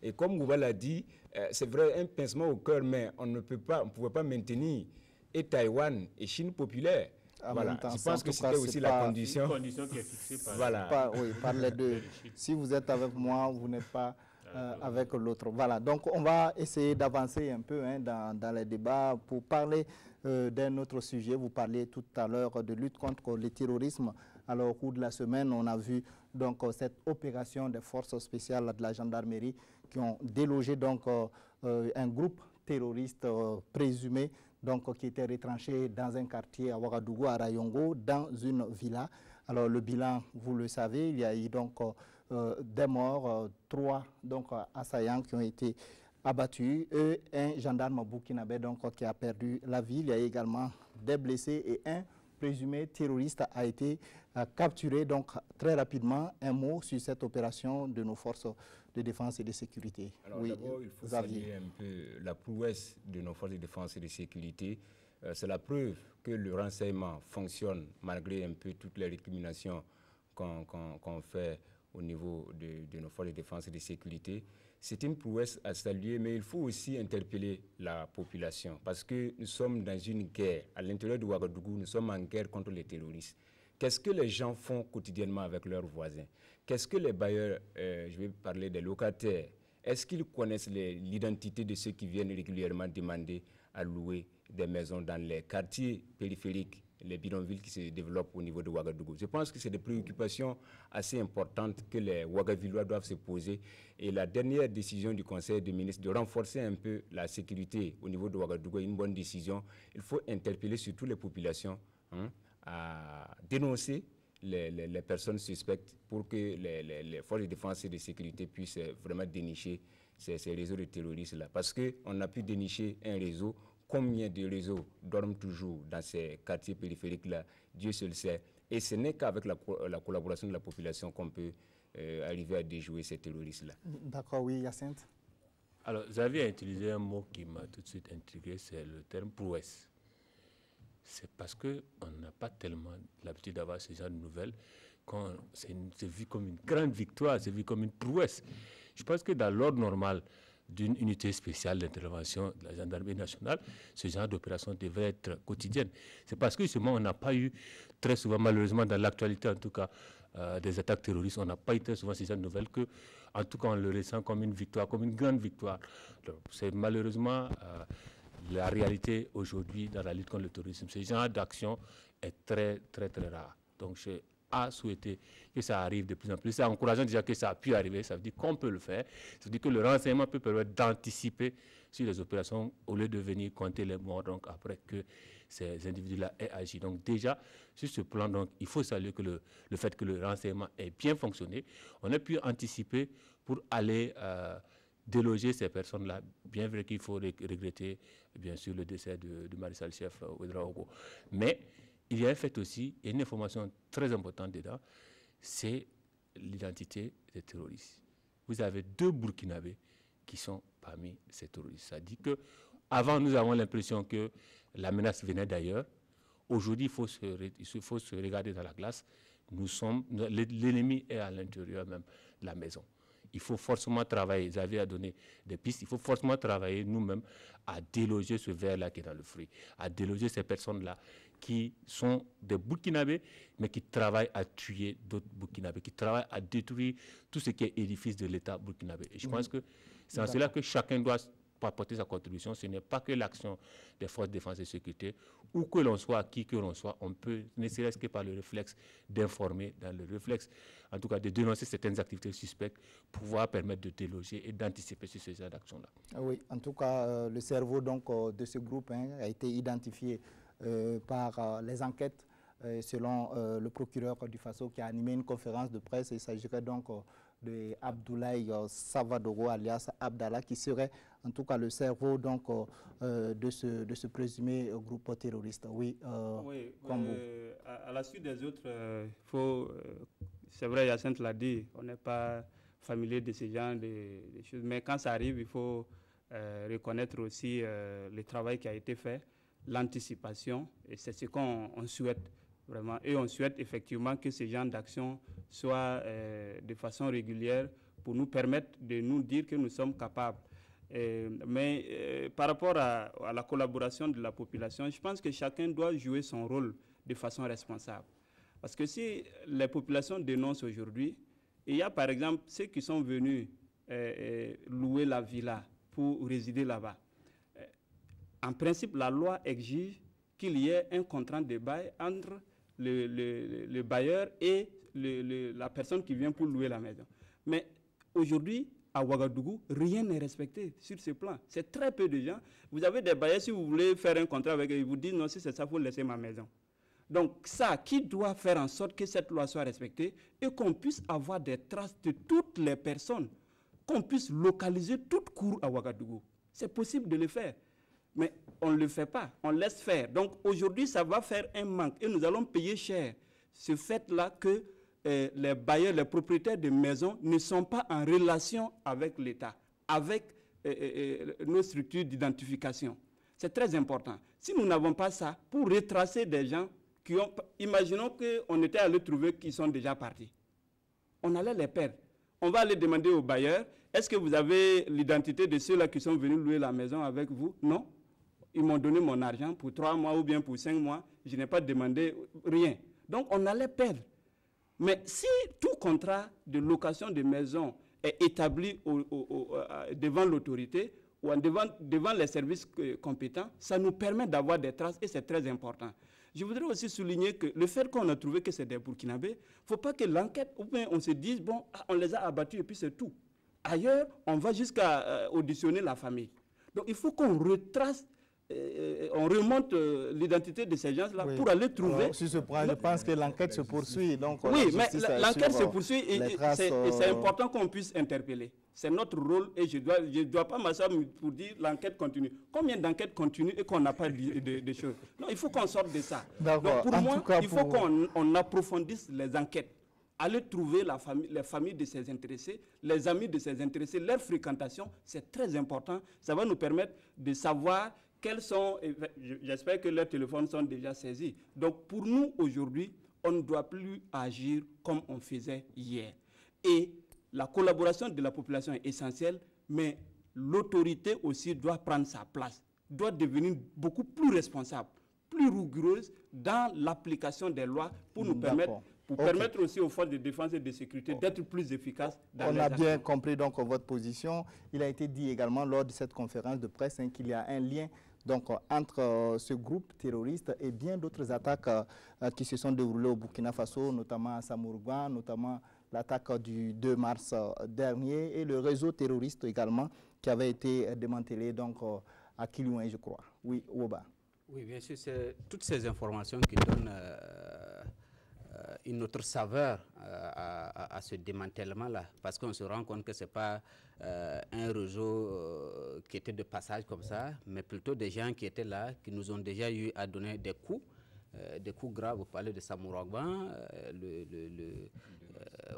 Et comme Gouba l'a dit, c'est vrai, un pincement au cœur, mais on ne pouvait pas maintenir et Taïwan et Chine populaire. Voilà. Je pense que c'était aussi la condition. Une condition qui est fixée par, par les deux. Si vous êtes avec moi, vous n'êtes pas avec l'autre. Voilà, donc on va essayer d'avancer un peu dans les débats pour parler d'un autre sujet. Vous parliez tout à l'heure de lutte contre le terrorisme. Alors au cours de la semaine, on a vu donc cette opération des forces spéciales de la gendarmerie qui ont délogé donc un groupe terroriste présumé donc, qui était retranché dans un quartier à Ouagadougou, à Rayongo, dans une villa. Alors le bilan, vous le savez, il y a eu donc des morts, 3 donc, assaillants qui ont été abattus et un gendarme burkinabé donc, qui a perdu la vie. Il y a également des blessés et un présumé terroriste a été capturé. Donc très rapidement, un mot sur cette opération de nos forces de défense et de sécurité. Alors d'abord, il faut saluer un peu la prouesse de nos forces de défense et de sécurité. C'est la preuve que le renseignement fonctionne malgré un peu toutes les récriminations qu'on fait au niveau de nos forces de défense et de sécurité. C'est une prouesse à saluer, mais il faut aussi interpeller la population parce que nous sommes dans une guerre. À l'intérieur de Ouagadougou, nous sommes en guerre contre les terroristes. Qu'est-ce que les gens font quotidiennement avec leurs voisins? Qu'est-ce que les bailleurs, je vais parler des locataires, est-ce qu'ils connaissent l'identité de ceux qui viennent régulièrement demander à louer des maisons dans les quartiers périphériques, les bidonvilles qui se développent au niveau de Ouagadougou? Je pense que c'est des préoccupations assez importantes que les Ouagavillois doivent se poser. Et la dernière décision du Conseil des ministres de renforcer un peu la sécurité au niveau de Ouagadougou est une bonne décision. Il faut interpeller surtout les populations à dénoncer les personnes suspectes pour que les forces de défense et de sécurité puissent vraiment dénicher ces réseaux de terroristes-là. Parce qu'on a pu dénicher un réseau. Combien de réseaux dorment toujours dans ces quartiers périphériques-là? Dieu seul sait. Et ce n'est qu'avec la collaboration de la population qu'on peut arriver à déjouer ces terroristes-là. D'accord, oui, Hyacinthe. Alors, Xavier a utilisé un mot qui m'a tout de suite intrigué, c'est le terme prouesse. C'est parce qu'on n'a pas tellement l'habitude d'avoir ce genre de nouvelles, c'est vu comme une grande victoire, c'est vu comme une prouesse. Je pense que dans l'ordre normal d'une unité spéciale d'intervention de la gendarmerie nationale, ce genre d'opération devrait être quotidienne. C'est parce que justement, on n'a pas eu très souvent, malheureusement dans l'actualité en tout cas, des attaques terroristes, on n'a pas eu très souvent ce genre de nouvelles que, en tout cas, on le ressent comme une victoire, comme une grande victoire. C'est malheureusement la réalité aujourd'hui dans la lutte contre le terrorisme. Ce genre d'action est très, très, très rare. Donc, j'ai souhaité que ça arrive de plus en plus. C'est encourageant déjà que ça a pu arriver. Ça veut dire qu'on peut le faire. Ça veut dire que le renseignement peut permettre d'anticiper sur les opérations au lieu de venir compter les morts donc après que ces individus-là aient agi. Donc déjà, sur ce plan, donc, il faut saluer que le fait que le renseignement ait bien fonctionné. On a pu anticiper pour aller déloger ces personnes-là, bien vrai qu'il faut regretter, bien sûr, le décès du maréchal-chef Ouédraogo. Mais il y a un fait aussi, et une information très importante dedans, c'est l'identité des terroristes. Vous avez 2 Burkinabés qui sont parmi ces terroristes. Ça dit que avant, nous avons l'impression que la menace venait d'ailleurs. Aujourd'hui, il faut se regarder dans la glace. L'ennemi est à l'intérieur même de la maison. Il faut forcément travailler, Xavier a donné des pistes, il faut forcément travailler nous-mêmes à déloger ce ver-là qui est dans le fruit, à déloger ces personnes-là qui sont des Burkinabés, mais qui travaillent à tuer d'autres Burkinabés, qui travaillent à détruire tout ce qui est édifice de l'État burkinabé. Et je pense que c'est en cela que chacun doit apporter sa contribution. Ce n'est pas que l'action des forces de défense et de sécurité, où que l'on soit, qui que l'on soit, on peut, ne serait-ce que par le réflexe d'informer, dans le réflexe, en tout cas de dénoncer certaines activités suspectes, pouvoir permettre de déloger et d'anticiper sur ces actions-là. Oui, en tout cas, le cerveau donc, de ce groupe a été identifié par les enquêtes selon le procureur du Faso qui a animé une conférence de presse. Il s'agirait donc de Abdoulaye Savadoro alias Abdallah qui serait en tout cas le cerveau donc, de ce présumé groupe terroriste. Oui, comme vous. À la suite des autres, c'est vrai, Hyacinthe l'a dit, on n'est pas familier de ce genre de choses, mais quand ça arrive, il faut reconnaître aussi le travail qui a été fait, l'anticipation, et c'est ce qu'on souhaite vraiment. Et on souhaite effectivement que ce genre d'action soit de façon régulière pour nous permettre de nous dire que nous sommes capables. Mais par rapport à la collaboration de la population, je pense que chacun doit jouer son rôle de façon responsable. Parce que si les populations dénoncent aujourd'hui, il y a par exemple ceux qui sont venus louer la villa pour résider là-bas. En principe, la loi exige qu'il y ait un contrat de bail entre le bailleur et la personne qui vient pour louer la maison. Mais aujourd'hui, à Ouagadougou, rien n'est respecté sur ce plan. C'est très peu de gens. Vous avez des bailleurs, si vous voulez faire un contrat avec eux, ils vous disent non, si c'est ça, il faut laisser ma maison. Donc ça, qui doit faire en sorte que cette loi soit respectée et qu'on puisse avoir des traces de toutes les personnes, qu'on puisse localiser toute cour à Ouagadougou. C'est possible de le faire. Mais on ne le fait pas, on laisse faire. Donc aujourd'hui, ça va faire un manque et nous allons payer cher ce fait-là que les bailleurs, les propriétaires de maisons ne sont pas en relation avec l'État, avec nos structures d'identification. C'est très important. Si nous n'avons pas ça, pour retracer des gens qui ont... Imaginons qu'on était allé trouver qui sont déjà partis. On allait les perdre. On va aller demander aux bailleurs, est-ce que vous avez l'identité de ceux-là qui sont venus louer la maison avec vous? Non. Ils m'ont donné mon argent pour 3 mois ou bien pour 5 mois. Je n'ai pas demandé rien. Donc, on allait perdre. Mais si tout contrat de location de maison est établi devant l'autorité ou devant les services compétents, ça nous permet d'avoir des traces et c'est très important. Je voudrais aussi souligner que le fait qu'on a trouvé que c'est des Burkinabés, il ne faut pas que l'enquête, ou bien on se dise, bon, on les a abattus et puis c'est tout. Ailleurs, on va jusqu'à auditionner la famille. Donc il faut qu'on retrace, on remonte l'identité de ces gens-là pour aller trouver... Alors, sur ce point, je pense que l'enquête se poursuit. Donc, oui, mais l'enquête se poursuit et c'est important qu'on puisse interpeller. C'est notre rôle et je ne dois pas m'asseoir pour dire l'enquête continue. Combien d'enquêtes continuent et qu'on n'a pas de choses? Non, il faut qu'on sorte de ça. Donc pour moi, il faut qu'on approfondisse les enquêtes. Aller trouver les familles de ces intéressés, les amis de ces intéressés, leur fréquentation, c'est très important. Ça va nous permettre de savoir quels sont... J'espère que leurs téléphones sont déjà saisis. Donc pour nous, aujourd'hui, on ne doit plus agir comme on faisait hier. Et la collaboration de la population est essentielle, mais l'autorité aussi doit prendre sa place, doit devenir beaucoup plus responsable, plus rigoureuse dans l'application des lois pour nous permettre aussi aux forces de défense et de sécurité d'être plus efficaces dans les actions. On a bien compris donc votre position. Il a été dit également lors de cette conférence de presse qu'il y a un lien donc, entre ce groupe terroriste et bien d'autres attaques qui se sont déroulées au Burkina Faso, notamment à Samourgouan, notamment l'attaque du 2 mars dernier et le réseau terroriste également qui avait été démantelé donc, à Kilouin, je crois. Oui, Woba. Oui, bien sûr, c'est toutes ces informations qui donnent une autre saveur à ce démantèlement-là, parce qu'on se rend compte que ce n'est pas un réseau qui était de passage comme ça, mais plutôt des gens qui étaient là, qui nous ont déjà eu à donner des coups graves. Vous parlez de Samouragban,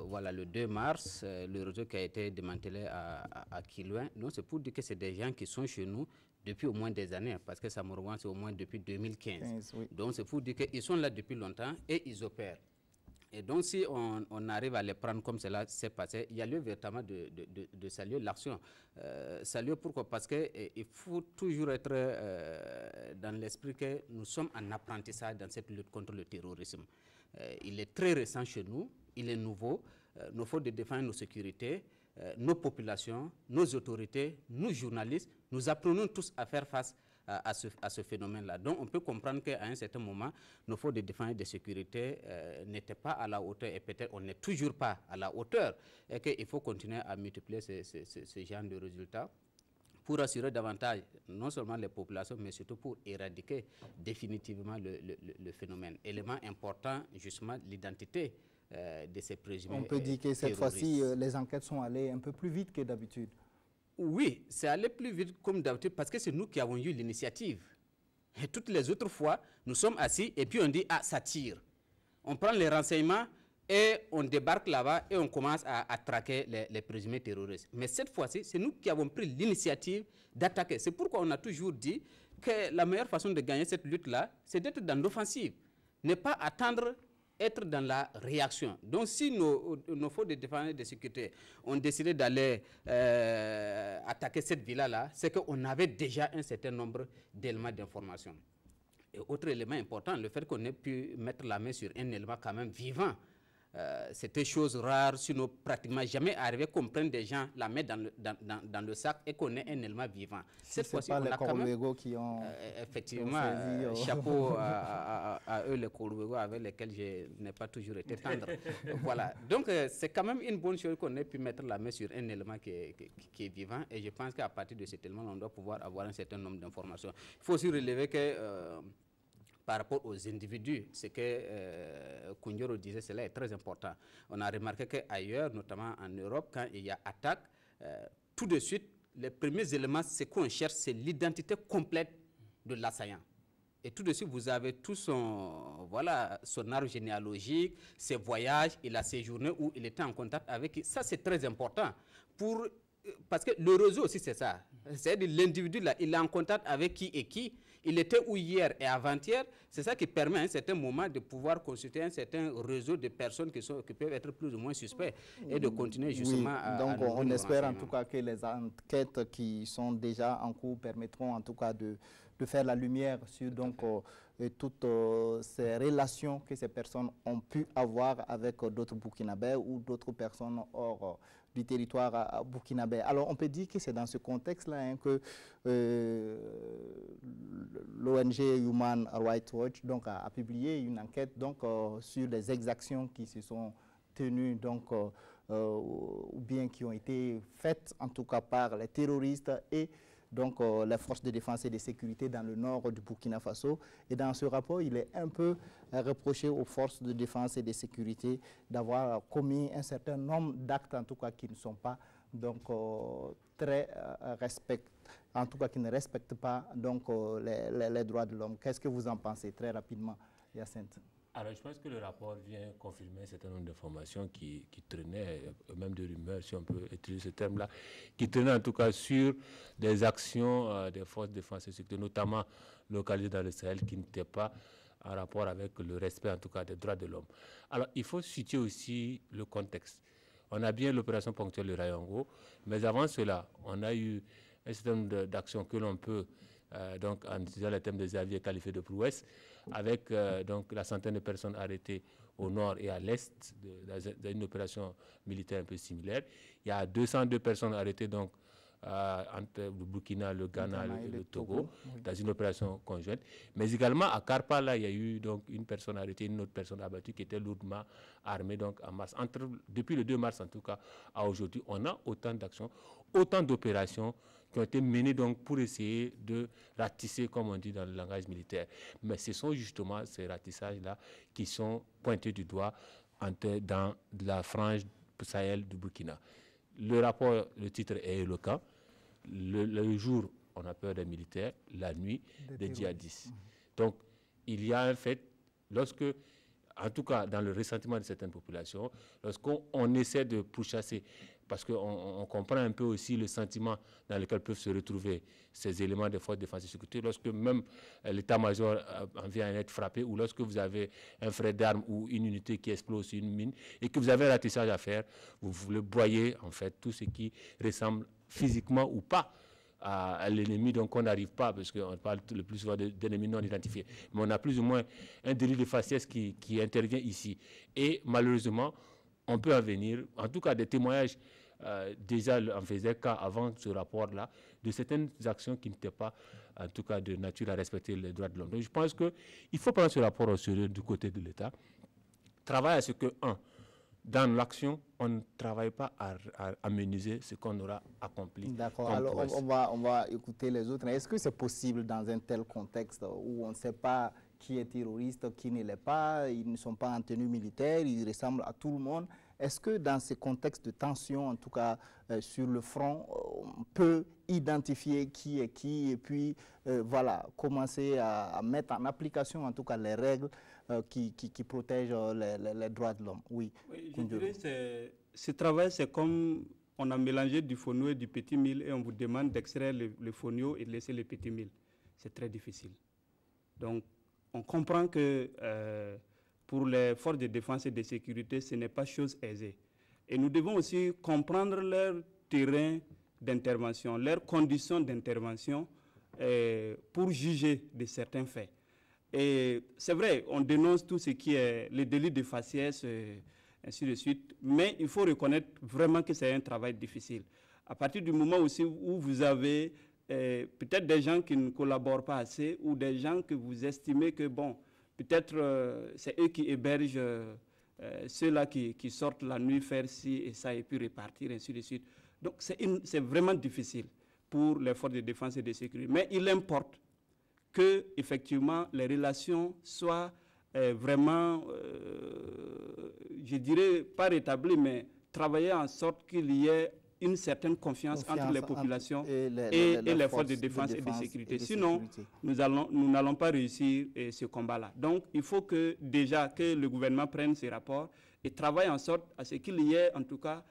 voilà, le 2 mars, le réseau qui a été démantelé à Kilouin. Donc c'est pour dire que c'est des gens qui sont chez nous depuis au moins des années, parce que Samouragban c'est au moins depuis 2015. Oui. Donc c'est pour dire qu'ils sont là depuis longtemps et ils opèrent. Et donc si on arrive à les prendre comme cela s'est passé, il y a lieu véritablement de saluer l'action. Saluer pourquoi? Parce qu'il faut toujours être dans l'esprit que nous sommes en apprentissage dans cette lutte contre le terrorisme. Il est très récent chez nous, il est nouveau. Nous faut défendre nos sécurités, nos populations, nos autorités, nous journalistes, nous apprenons tous à faire face à ce phénomène-là. Donc on peut comprendre qu'à un certain moment, nos forces de défense et de sécurité n'étaient pas à la hauteur, et peut-être on n'est toujours pas à la hauteur, et qu'il faut continuer à multiplier ce genre de résultats pour assurer davantage non seulement les populations, mais surtout pour éradiquer définitivement le phénomène. Élément important, justement, l'identité de ces présumés. On peut dire que cette fois-ci, les enquêtes sont allées un peu plus vite que d'habitude. Oui, c'est allé plus vite comme d'habitude parce que c'est nous qui avons eu l'initiative. Et toutes les autres fois, nous sommes assis et puis on dit « Ah, ça tire ». On prend les renseignements et on débarque là-bas et on commence à traquer les présumés terroristes. Mais cette fois-ci, c'est nous qui avons pris l'initiative d'attaquer. C'est pourquoi on a toujours dit que la meilleure façon de gagner cette lutte-là, c'est d'être dans l'offensive. Ne pas attendre être dans la réaction. Donc si nos forces de défense et de sécurité ont décidé d'aller attaquer cette villa-là, c'est qu'on avait déjà un certain nombre d'éléments d'information. Et autre élément important, le fait qu'on ait pu mettre la main sur un élément quand même vivant. C'était chose rare, sinon pratiquement jamais arrivé qu'on prenne des gens la main dans le sac et qu'on ait un élément vivant. Cette fois-ci, on a quand même qui ont effectivement chapeau à eux les Korouego avec lesquels je n'ai pas toujours été tendre. Voilà. Donc c'est quand même une bonne chose qu'on ait pu mettre la main sur un élément qui est vivant, et je pense qu'à partir de cet élément, on doit pouvoir avoir un certain nombre d'informations. Il faut aussi relever que par rapport aux individus, ce que Koundioro disait, cela est très important. On a remarqué qu'ailleurs, notamment en Europe, quand il y a attaque, tout de suite, les premiers éléments, ce qu'on cherche, c'est l'identité complète de l'assaillant. Et tout de suite, vous avez tout son arbre généalogique, ses voyages, il a séjourné où il était en contact avec qui. Ça, c'est très important. Parce que le réseau aussi, c'est ça. C'est-à-dire l'individu, là, il est en contact avec qui et qui. Il était où hier et avant-hier. C'est ça qui permet à un certain moment de pouvoir consulter un certain réseau de personnes qui peuvent être plus ou moins suspects et de continuer justement à... Donc on espère en tout cas que les enquêtes qui sont déjà en cours permettront en tout cas de faire la lumière sur toutes ces relations que ces personnes ont pu avoir avec d'autres Burkinabés ou d'autres personnes hors du territoire burkinabé. Alors on peut dire que c'est dans ce contexte-là que l'ONG Human Rights Watch a publié une enquête sur les exactions qui se sont tenues ou bien qui ont été faites en tout cas par les terroristes et les forces de défense et de sécurité dans le nord du Burkina Faso. Et dans ce rapport, il est un peu reproché aux forces de défense et de sécurité d'avoir commis un certain nombre d'actes, en tout cas, qui ne sont pas en tout cas, qui ne respectent pas les droits de l'homme. Qu'est-ce que vous en pensez très rapidement, Hyacinthe? Alors, je pense que le rapport vient confirmer un certain nombre d'informations qui traînaient, même de rumeurs, si on peut utiliser ce terme-là, qui traînaient en tout cas sur des actions des forces de défense et de sécurité, notamment localisées dans le Sahel, qui n'étaient pas en rapport avec le respect, en tout cas, des droits de l'homme. Alors, il faut situer aussi le contexte. On a bien l'opération ponctuelle de Rayango, mais avant cela, on a eu un certain nombre d'actions que l'on peut, en utilisant le thème des avions qualifiés de prouesse, avec la centaine de personnes arrêtées au nord et à l'est dans une opération militaire un peu similaire. Il y a 202 personnes arrêtées entre le Burkina, le Ghana et le Togo, dans une opération conjointe. Mais également à Karpa, là, il y a eu une personne arrêtée, une autre personne abattue qui était lourdement armée en mars. Depuis le 2 mars en tout cas à aujourd'hui, on a autant d'actions, autant d'opérations qui ont été menées donc pour essayer de ratisser, comme on dit dans le langage militaire. Mais ce sont justement ces ratissages-là qui sont pointés du doigt dans la frange Sahel du Burkina. Le rapport, le titre est éloquent. Le jour, on a peur des militaires, la nuit, des djihadistes. Donc, il y a un fait, lorsque, en tout cas dans le ressentiment de certaines populations, lorsqu'on essaie de pourchasser, parce qu'on comprend un peu aussi le sentiment dans lequel peuvent se retrouver ces éléments de force de défense et sécurité, lorsque même l'état-major en vient à être frappé, ou lorsque vous avez un frais d'armes ou une unité qui explose sur une mine, et que vous avez un ratissage à faire, vous le broyez, en fait, tout ce qui ressemble physiquement ou pas à l'ennemi, donc on n'arrive pas, parce qu'on parle le plus souvent d'ennemis non identifiés, mais on a plus ou moins un délit de faciès qui intervient ici. Et malheureusement, on peut en venir, en tout cas des témoignages déjà en faisaient cas avant ce rapport-là, de certaines actions qui n'étaient pas, en tout cas, de nature à respecter les droits de l'homme. Donc je pense qu'il faut prendre ce rapport au sérieux du côté de l'État, travailler à ce que, dans l'action, on ne travaille pas à améniser ce qu'on aura accompli. D'accord. Alors, on va écouter les autres. Est-ce que c'est possible dans un tel contexte où on ne sait pas qui est terroriste, qui ne l'est pas, ils ne sont pas en tenue militaire, ils ressemblent à tout le monde? Est-ce que dans ces contextes de tension, en tout cas sur le front, on peut identifier qui est qui et puis voilà, commencer à mettre en application en tout cas les règles qui protègent les droits de l'homme? Oui, je dirais ce travail, c'est comme on a mélangé du fonio et du petit mil et on vous demande d'extraire le fonio et de laisser le petit mil. C'est très difficile. Donc, on comprend que pour les forces de défense et de sécurité, ce n'est pas chose aisée. Et nous devons aussi comprendre leur terrain d'intervention, leurs conditions d'intervention pour juger de certains faits. Et c'est vrai, on dénonce tout ce qui est les délits de faciès, ainsi de suite, mais il faut reconnaître vraiment que c'est un travail difficile. À partir du moment aussi où vous avez peut-être des gens qui ne collaborent pas assez ou des gens que vous estimez que, bon, peut-être c'est eux qui hébergent ceux-là qui sortent la nuit faire ci et ça et puis repartir, ainsi de suite. Donc c'est vraiment difficile pour les forces de défense et de sécurité. Mais il importe que, effectivement, les relations soient vraiment, je dirais, pas rétablies, mais travailler en sorte qu'il y ait une certaine confiance entre les populations et les forces de défense et de sécurité. Sinon, nous n'allons pas réussir ce combat-là. Donc, il faut que déjà que le gouvernement prenne ces rapports et travaille en sorte à ce qu'il y ait en tout cas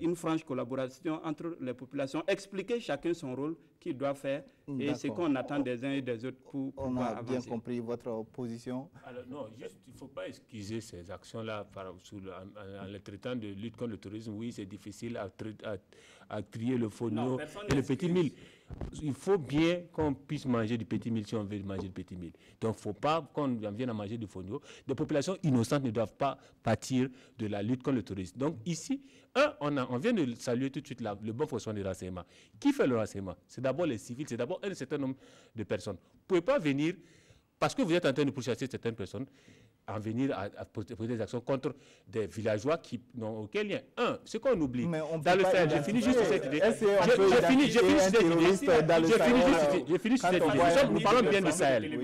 une franche collaboration entre les populations, expliquer chacun son rôle qu'il doit faire et ce qu'on attend des uns et des autres pour pouvoir avancer. On a bien compris votre position. Alors non, juste, il ne faut pas excuser ces actions-là en les traitant de lutte contre le terrorisme. Oui, c'est difficile à trier le fonio et le petit mil. Il faut bien qu'on puisse manger du petit mil si on veut manger du petit mil. Donc, il ne faut pas qu'on vienne à manger du fonio. Des populations innocentes ne doivent pas pâtir de la lutte contre le terrorisme. Donc, ici, on vient de saluer tout de suite le bon fonctionnement du renseignement. Qui fait le renseignement? C'est d'abord les civils, c'est d'abord un certain nombre de personnes. Vous ne pouvez pas venir, parce que vous êtes en train de pourchasser certaines personnes, en venir à poser des actions contre des villageois qui n'ont aucun lien. Ce qu'on oublie, dans le Sahel, j'ai fini juste sur cette idée. Nous parlons bien du Sahel.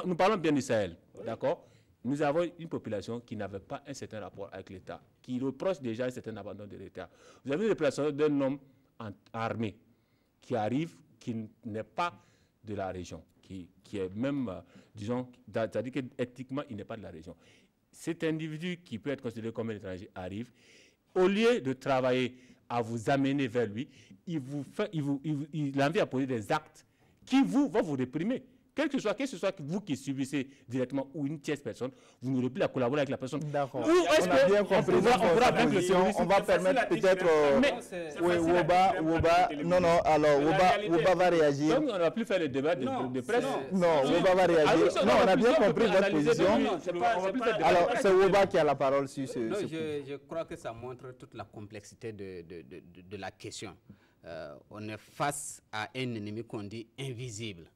Nous parlons bien du Sahel, d'accord? Nous avons une population qui n'avait pas un certain rapport avec l'État, qui reproche déjà un certain abandon de l'État. Vous avez une population d'un homme armé qui arrive, qui n'est pas de la région, qui est même, disons, c'est-à-dire qu'éthiquement, il n'est pas de la région. Cet individu qui peut être considéré comme un étranger arrive, au lieu de travailler à vous amener vers lui, il envie à poser des actes qui vont vous réprimer. Quel que soit vous qui subissez directement ou une tierce personne, vous n'aurez plus à collaborer avec la personne. D'accord. On a bien compris votre position. On va permettre peut-être Woba. Non, alors Woba va réagir. Donc on ne va plus faire le débat de presse. Non, Woba va réagir. Non, on a bien compris votre position. Alors, c'est Woba qui a la parole sur ce point. Je crois que ça montre toute la complexité de la question. On est face à un ennemi qu'on dit invisible.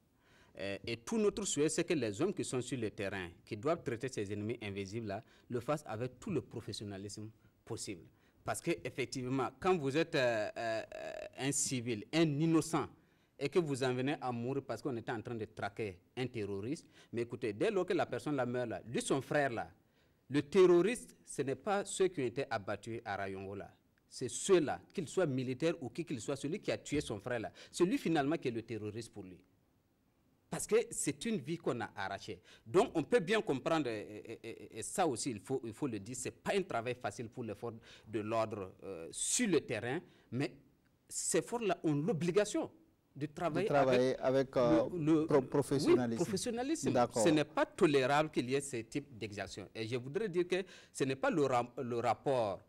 Et tout notre souhait, c'est que les hommes qui sont sur le terrain, qui doivent traiter ces ennemis invisibles-là, le fassent avec tout le professionnalisme possible. Parce qu'effectivement, quand vous êtes un civil, un innocent, et que vous en venez à mourir parce qu'on était en train de traquer un terroriste, mais écoutez, dès lors que la personne là meurt là, lui son frère là, le terroriste, ce n'est pas ceux qui ont été abattus à Rayongo là. C'est ceux-là, qu'ils soient militaires ou qui qu'il soit, celui qui a tué son frère là, c'est lui finalement qui est le terroriste pour lui. Parce que c'est une vie qu'on a arrachée. Donc on peut bien comprendre, et ça aussi il faut le dire, ce n'est pas un travail facile pour les forces de l'ordre sur le terrain, mais ces forces-là ont l'obligation de travailler avec professionnalisme. Oui, professionnalisme. Ce n'est pas tolérable qu'il y ait ce type d'exaction. Et je voudrais dire que ce n'est pas le rapport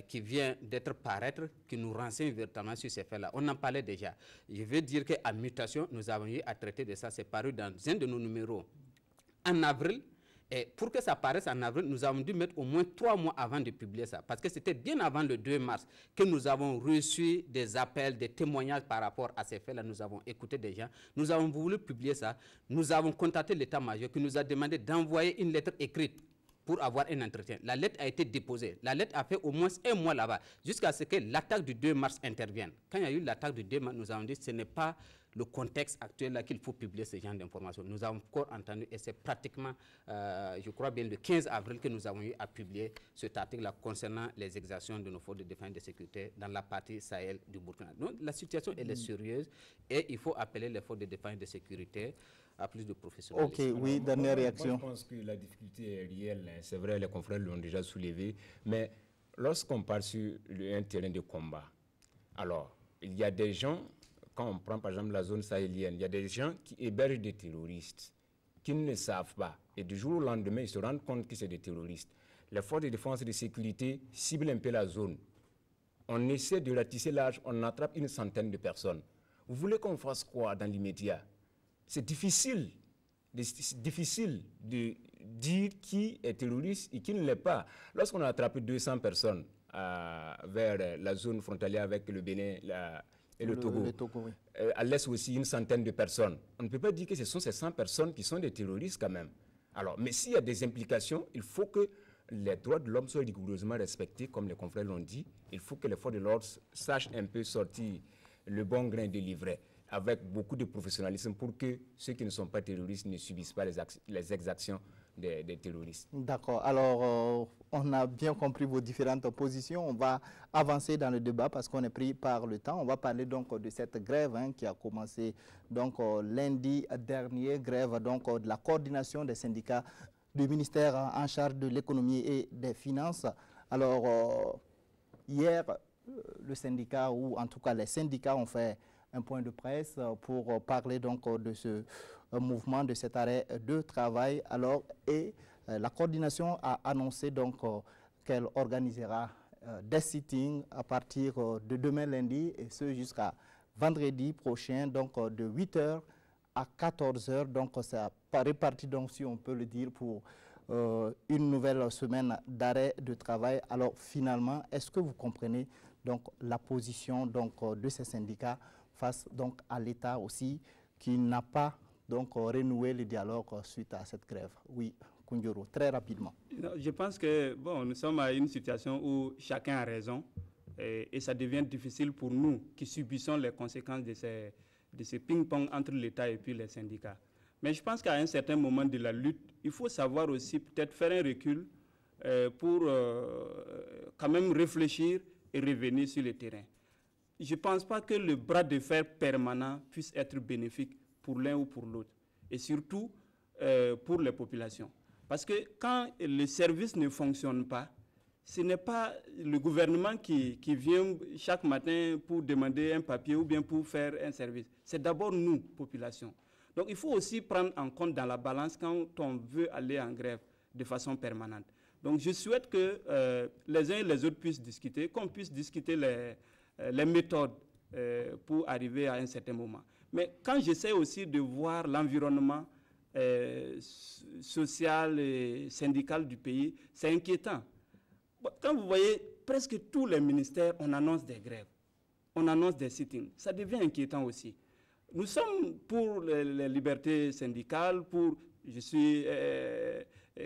qui vient d'être paraître qui nous renseigne véritablement sur ces faits-là. On en parlait déjà. Je veux dire qu'à Mutation, nous avons eu à traiter de ça. C'est paru dans un de nos numéros en avril. Et pour que ça paraisse en avril, nous avons dû mettre au moins 3 mois avant de publier ça. Parce que c'était bien avant le 2 mars que nous avons reçu des appels, des témoignages par rapport à ces faits-là. Nous avons écouté des gens. Nous avons voulu publier ça. Nous avons contacté l'état-major qui nous a demandé d'envoyer une lettre écrite pour avoir un entretien. La lettre a été déposée. La lettre a fait au moins 1 mois là-bas, jusqu'à ce que l'attaque du 2 mars intervienne. Quand il y a eu l'attaque du 2 mars, nous avons dit que ce n'est pas le contexte actuel là qu'il faut publier ce genre d'informations. Nous avons encore entendu, et c'est pratiquement, je crois bien, le 15 avril que nous avons eu à publier cet article-là concernant les exactions de nos forces de défense et de sécurité dans la partie Sahel du Burkina. Donc la situation, elle est sérieuse et il faut appeler les forces de défense et de sécurité à plus de professionnalisme. Ok, oui, dernière réaction. Moi, je pense que la difficulté est réelle. Hein. C'est vrai, les confrères l'ont déjà soulevé. Mais lorsqu'on part sur un terrain de combat, alors, il y a des gens, quand on prend par exemple la zone sahélienne, il y a des gens qui hébergent des terroristes, qui ne savent pas. Et du jour au lendemain, ils se rendent compte que c'est des terroristes. Les forces de défense et de sécurité ciblent un peu la zone. On essaie de ratisser large, on attrape une centaine de personnes. Vous voulez qu'on fasse quoi dans l'immédiat? C'est difficile de dire qui est terroriste et qui ne l'est pas. Lorsqu'on a attrapé 200 personnes vers la zone frontalière avec le Bénin et le Togo, oui. À l'est aussi une centaine de personnes, on ne peut pas dire que ce sont ces 100 personnes qui sont des terroristes quand même. Alors, mais s'il y a des implications, il faut que les droits de l'homme soient rigoureusement respectés, comme les confrères l'ont dit. Il faut que les forces de l'ordre sachent un peu sortir le bon grain de livret, avec beaucoup de professionnalisme pour que ceux qui ne sont pas terroristes ne subissent pas les exactions des terroristes. D'accord. Alors, on a bien compris vos différentes positions. On va avancer dans le débat parce qu'on est pris par le temps. On va parler donc de cette grève qui a commencé donc lundi dernier, grève donc de la coordination des syndicats du ministère en charge de l'économie et des finances. Alors, hier, le syndicat, ou en tout cas les syndicats ont fait un point de presse pour parler donc de ce mouvement, de cet arrêt de travail. Alors, et la coordination a annoncé donc qu'elle organisera des sittings à partir de demain lundi et ce jusqu'à vendredi prochain, donc de 8h à 14h. Donc, ça réparti donc, si on peut le dire, pour une nouvelle semaine d'arrêt de travail. Alors, finalement, est-ce que vous comprenez donc la position donc de ces syndicats face donc à l'État aussi, qui n'a pas donc renoué le dialogue suite à cette grève? Oui, Koundioro, très rapidement. Je pense que bon, nous sommes à une situation où chacun a raison et ça devient difficile pour nous qui subissons les conséquences de ces ping-pong entre l'État et puis les syndicats. Mais je pense qu'à un certain moment de la lutte, il faut savoir aussi peut-être faire un recul pour quand même réfléchir et revenir sur le terrain. Je ne pense pas que le bras de fer permanent puisse être bénéfique pour l'un ou pour l'autre, et surtout pour les populations. Parce que quand le service ne fonctionne pas, ce n'est pas le gouvernement qui vient chaque matin pour demander un papier ou bien pour faire un service. C'est d'abord nous, population. Donc il faut aussi prendre en compte dans la balance quand on veut aller en grève de façon permanente. Donc je souhaite que les uns et les autres puissent discuter, qu'on puisse discuter les méthodes pour arriver à un certain moment. Mais quand j'essaie aussi de voir l'environnement social et syndical du pays, c'est inquiétant. Quand vous voyez presque tous les ministères, on annonce des grèves, on annonce des sittings. Ça devient inquiétant aussi. Nous sommes pour les libertés syndicales, je suis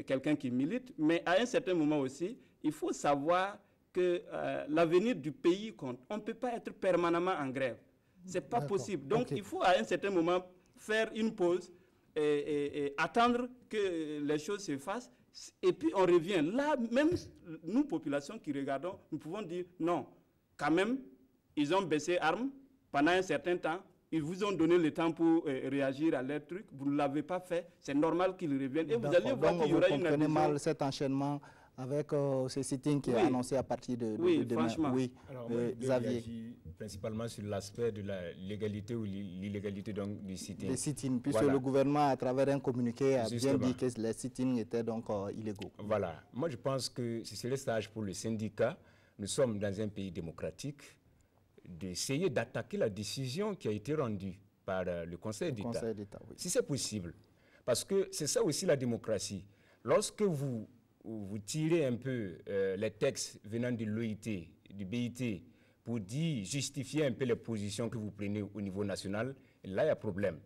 quelqu'un qui milite, mais à un certain moment aussi, il faut savoir que l'avenir du pays compte. On ne peut pas être permanemment en grève. Ce n'est pas possible. Donc, il faut à un certain moment faire une pause et attendre que les choses se fassent. Et puis, on revient. Là, même nous, populations qui regardons, nous pouvons dire non, quand même, ils ont baissé armes pendant un certain temps. Ils vous ont donné le temps pour réagir à leur truc. Vous ne l'avez pas fait. C'est normal qu'ils reviennent. Et vous allez voir qu'il y aura une adhésion. Vous comprenez mal cet enchaînement avec ce sitting qui est annoncé à partir de demain. Franchement. Oui, Alors, Xavier. Principalement sur l'aspect de la légalité ou l'illégalité du sitting. Les sit-ins, puisque le gouvernement, à travers un communiqué, a bien dit que les sit-ins étaient donc illégaux. Voilà. Moi, je pense que ce serait sage pour le syndicat. Nous sommes dans un pays démocratique, d'essayer d'attaquer la décision qui a été rendue par le Conseil d'État. Oui. Si c'est possible. Parce que c'est ça aussi la démocratie. Lorsque vous tirez un peu les textes venant de l'OIT, du BIT, pour justifier un peu les positions que vous prenez au niveau national, là, il y a problème.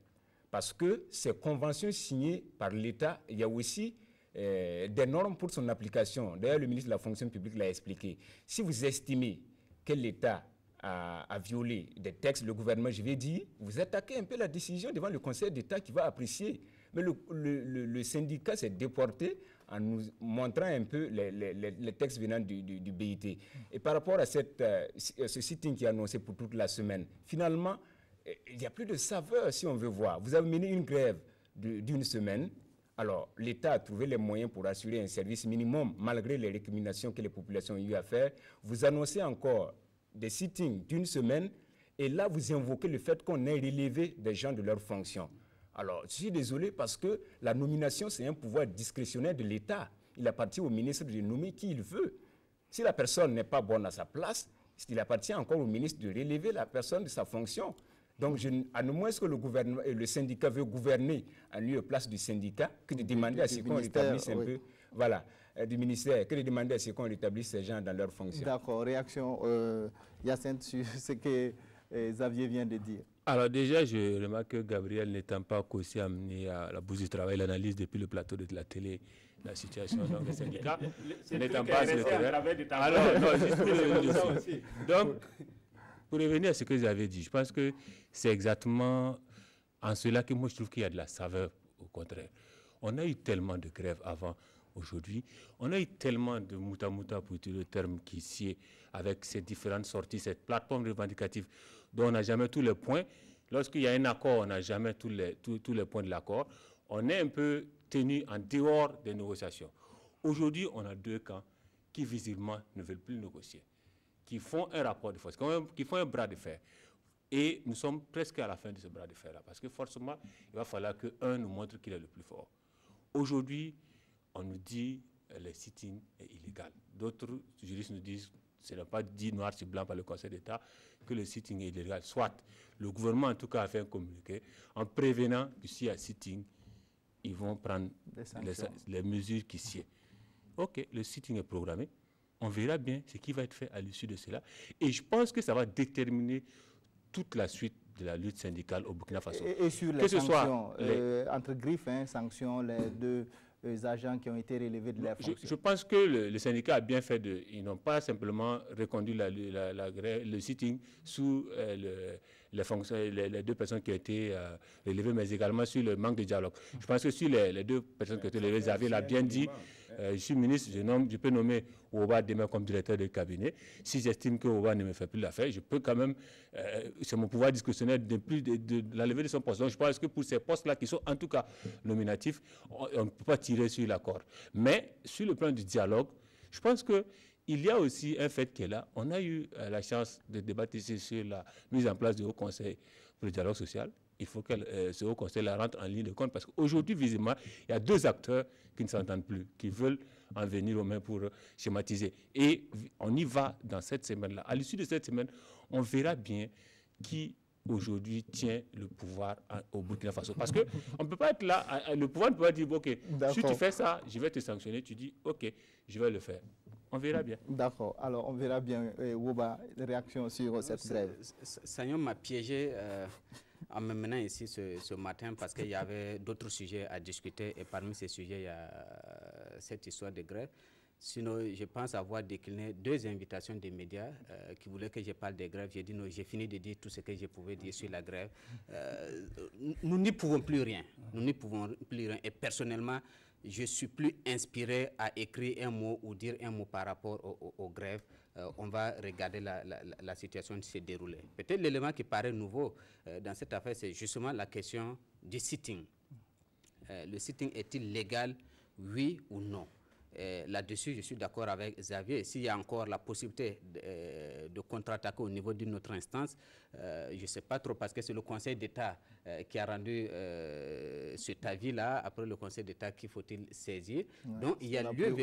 Parce que ces conventions signées par l'État, il y a aussi des normes pour son application. D'ailleurs, le ministre de la fonction publique l'a expliqué. Si vous estimez que l'État a violé des textes, le gouvernement, je vais dire, vous attaquez un peu la décision devant le Conseil d'État qui va apprécier. Mais le syndicat s'est déporté en nous montrant un peu les textes venant du BIT. Et par rapport à ce sitting qui est annoncé pour toute la semaine, finalement, il n'y a plus de saveur si on veut voir. Vous avez mené une grève d'une semaine. Alors, l'État a trouvé les moyens pour assurer un service minimum, malgré les récriminations que les populations ont eu à faire. Vous annoncez encore des sittings d'une semaine, et là, vous invoquez le fait qu'on ait relevé des gens de leurs fonctions. Alors, je suis désolé parce que la nomination, c'est un pouvoir discrétionnaire de l'État. Il appartient au ministre de nommer qui il veut. Si la personne n'est pas bonne à sa place, il appartient encore au ministre de relever la personne de sa fonction. Donc, à ne moins que le syndicat veut gouverner en lieu et place du syndicat, que de demander à ce qu'on rétablisse un peu, voilà, du ministère, que de demander à ce qu'on rétablisse ces gens dans leurs fonctions. D'accord. Réaction, Yacinthe, sur ce que Xavier vient de dire. Alors déjà, je remarque que Gabriel n'étant pas aussi amené à la bourse du travail, l'analyse depuis le plateau de la télé, la situation dans les syndicats, n'étant pas sur le terrain. Alors, non, juste pour revenir aussi. Donc, pour revenir à ce que vous avez dit, je pense que c'est exactement en cela que moi je trouve qu'il y a de la saveur, au contraire. On a eu tellement de grèves avant, aujourd'hui. On a eu tellement de mouta-mouta, pour utiliser le terme qui sied, avec ces différentes sorties, cette plateforme revendicative dont on n'a jamais tous les points. Lorsqu'il y a un accord, on n'a jamais tous les points de l'accord. On est un peu tenu en dehors des négociations. Aujourd'hui, on a deux camps qui visiblement ne veulent plus négocier, qui font un rapport de force, qui font un bras de fer. Et nous sommes presque à la fin de ce bras de fer-là, parce que forcément, il va falloir qu'un nous montre qu'il est le plus fort. Aujourd'hui, on nous dit que le sitting est illégal. D'autres juristes nous disent, ce n'est pas dit noir sur blanc par le Conseil d'État, que le sitting est illégal. Soit, le gouvernement en tout cas a fait un communiqué en prévenant que s'il y a sitting, ils vont prendre les mesures qui sied. OK, le sitting est programmé. On verra bien ce qui va être fait à l'issue de cela. Et je pense que ça va déterminer toute la suite de la lutte syndicale au Burkina Faso. Et sur les sanctions, entre griffes, sanctions, les deux agents qui ont été relevés de leurs fonctions. Je pense que le syndicat a bien fait ils n'ont pas simplement reconduit le sitting sous les deux personnes qui ont été relevées, mais également sur le manque de dialogue. Je pense que sur les deux personnes qui ont été relevées, Xavier l'a bien dit. Je suis ministre, je peux nommer Ouba demain comme directeur de cabinet. Si j'estime que Ouba ne me fait plus l'affaire, je peux quand même, c'est mon pouvoir discrétionnaire de la levée de son poste. Donc je pense que pour ces postes-là qui sont en tout cas nominatifs, on ne peut pas tirer sur la corde. Mais sur le plan du dialogue, je pense qu'il y a aussi un fait qui est là. On a eu la chance de débattre ici sur la mise en place du Haut Conseil pour le dialogue social. Il faut que ce Haut Conseil la rentre en ligne de compte parce qu'aujourd'hui, visiblement, il y a deux acteurs qui ne s'entendent plus, qui veulent en venir aux mains pour schématiser. Et on y va dans cette semaine-là. À l'issue de cette semaine, on verra bien qui aujourd'hui tient le pouvoir au Burkina Faso. Parce qu'on ne peut pas être là, le pouvoir ne peut pas dire, OK, si tu fais ça, je vais te sanctionner. Tu dis, OK, je vais le faire. On verra bien. D'accord. Alors, on verra bien, Wouba, réaction sur cette grève. Sagnon m'a piégé en me menant ici ce matin parce qu'il y avait d'autres sujets à discuter et parmi ces sujets, il y a cette histoire de grève. Sinon, je pense avoir décliné 2 invitations des médias qui voulaient que je parle des grèves. J'ai dit non, j'ai fini de dire tout ce que je pouvais dire sur la grève. Nous n'y pouvons plus rien. Nous n'y pouvons plus rien. Et personnellement, je suis plus inspiré à écrire un mot ou dire un mot par rapport aux grèves. On va regarder la situation se dérouler. Peut-être l'élément qui paraît nouveau dans cette affaire, c'est justement la question du sitting. Le sitting est-il légal, oui ou non? Là-dessus, je suis d'accord avec Xavier. S'il y a encore la possibilité de contre-attaquer au niveau d'une autre instance, je ne sais pas trop, parce que c'est le Conseil d'État qui a rendu cet avis-là. Après le Conseil d'État, qu'il faut-il saisir? Ouais, donc, il y a lieu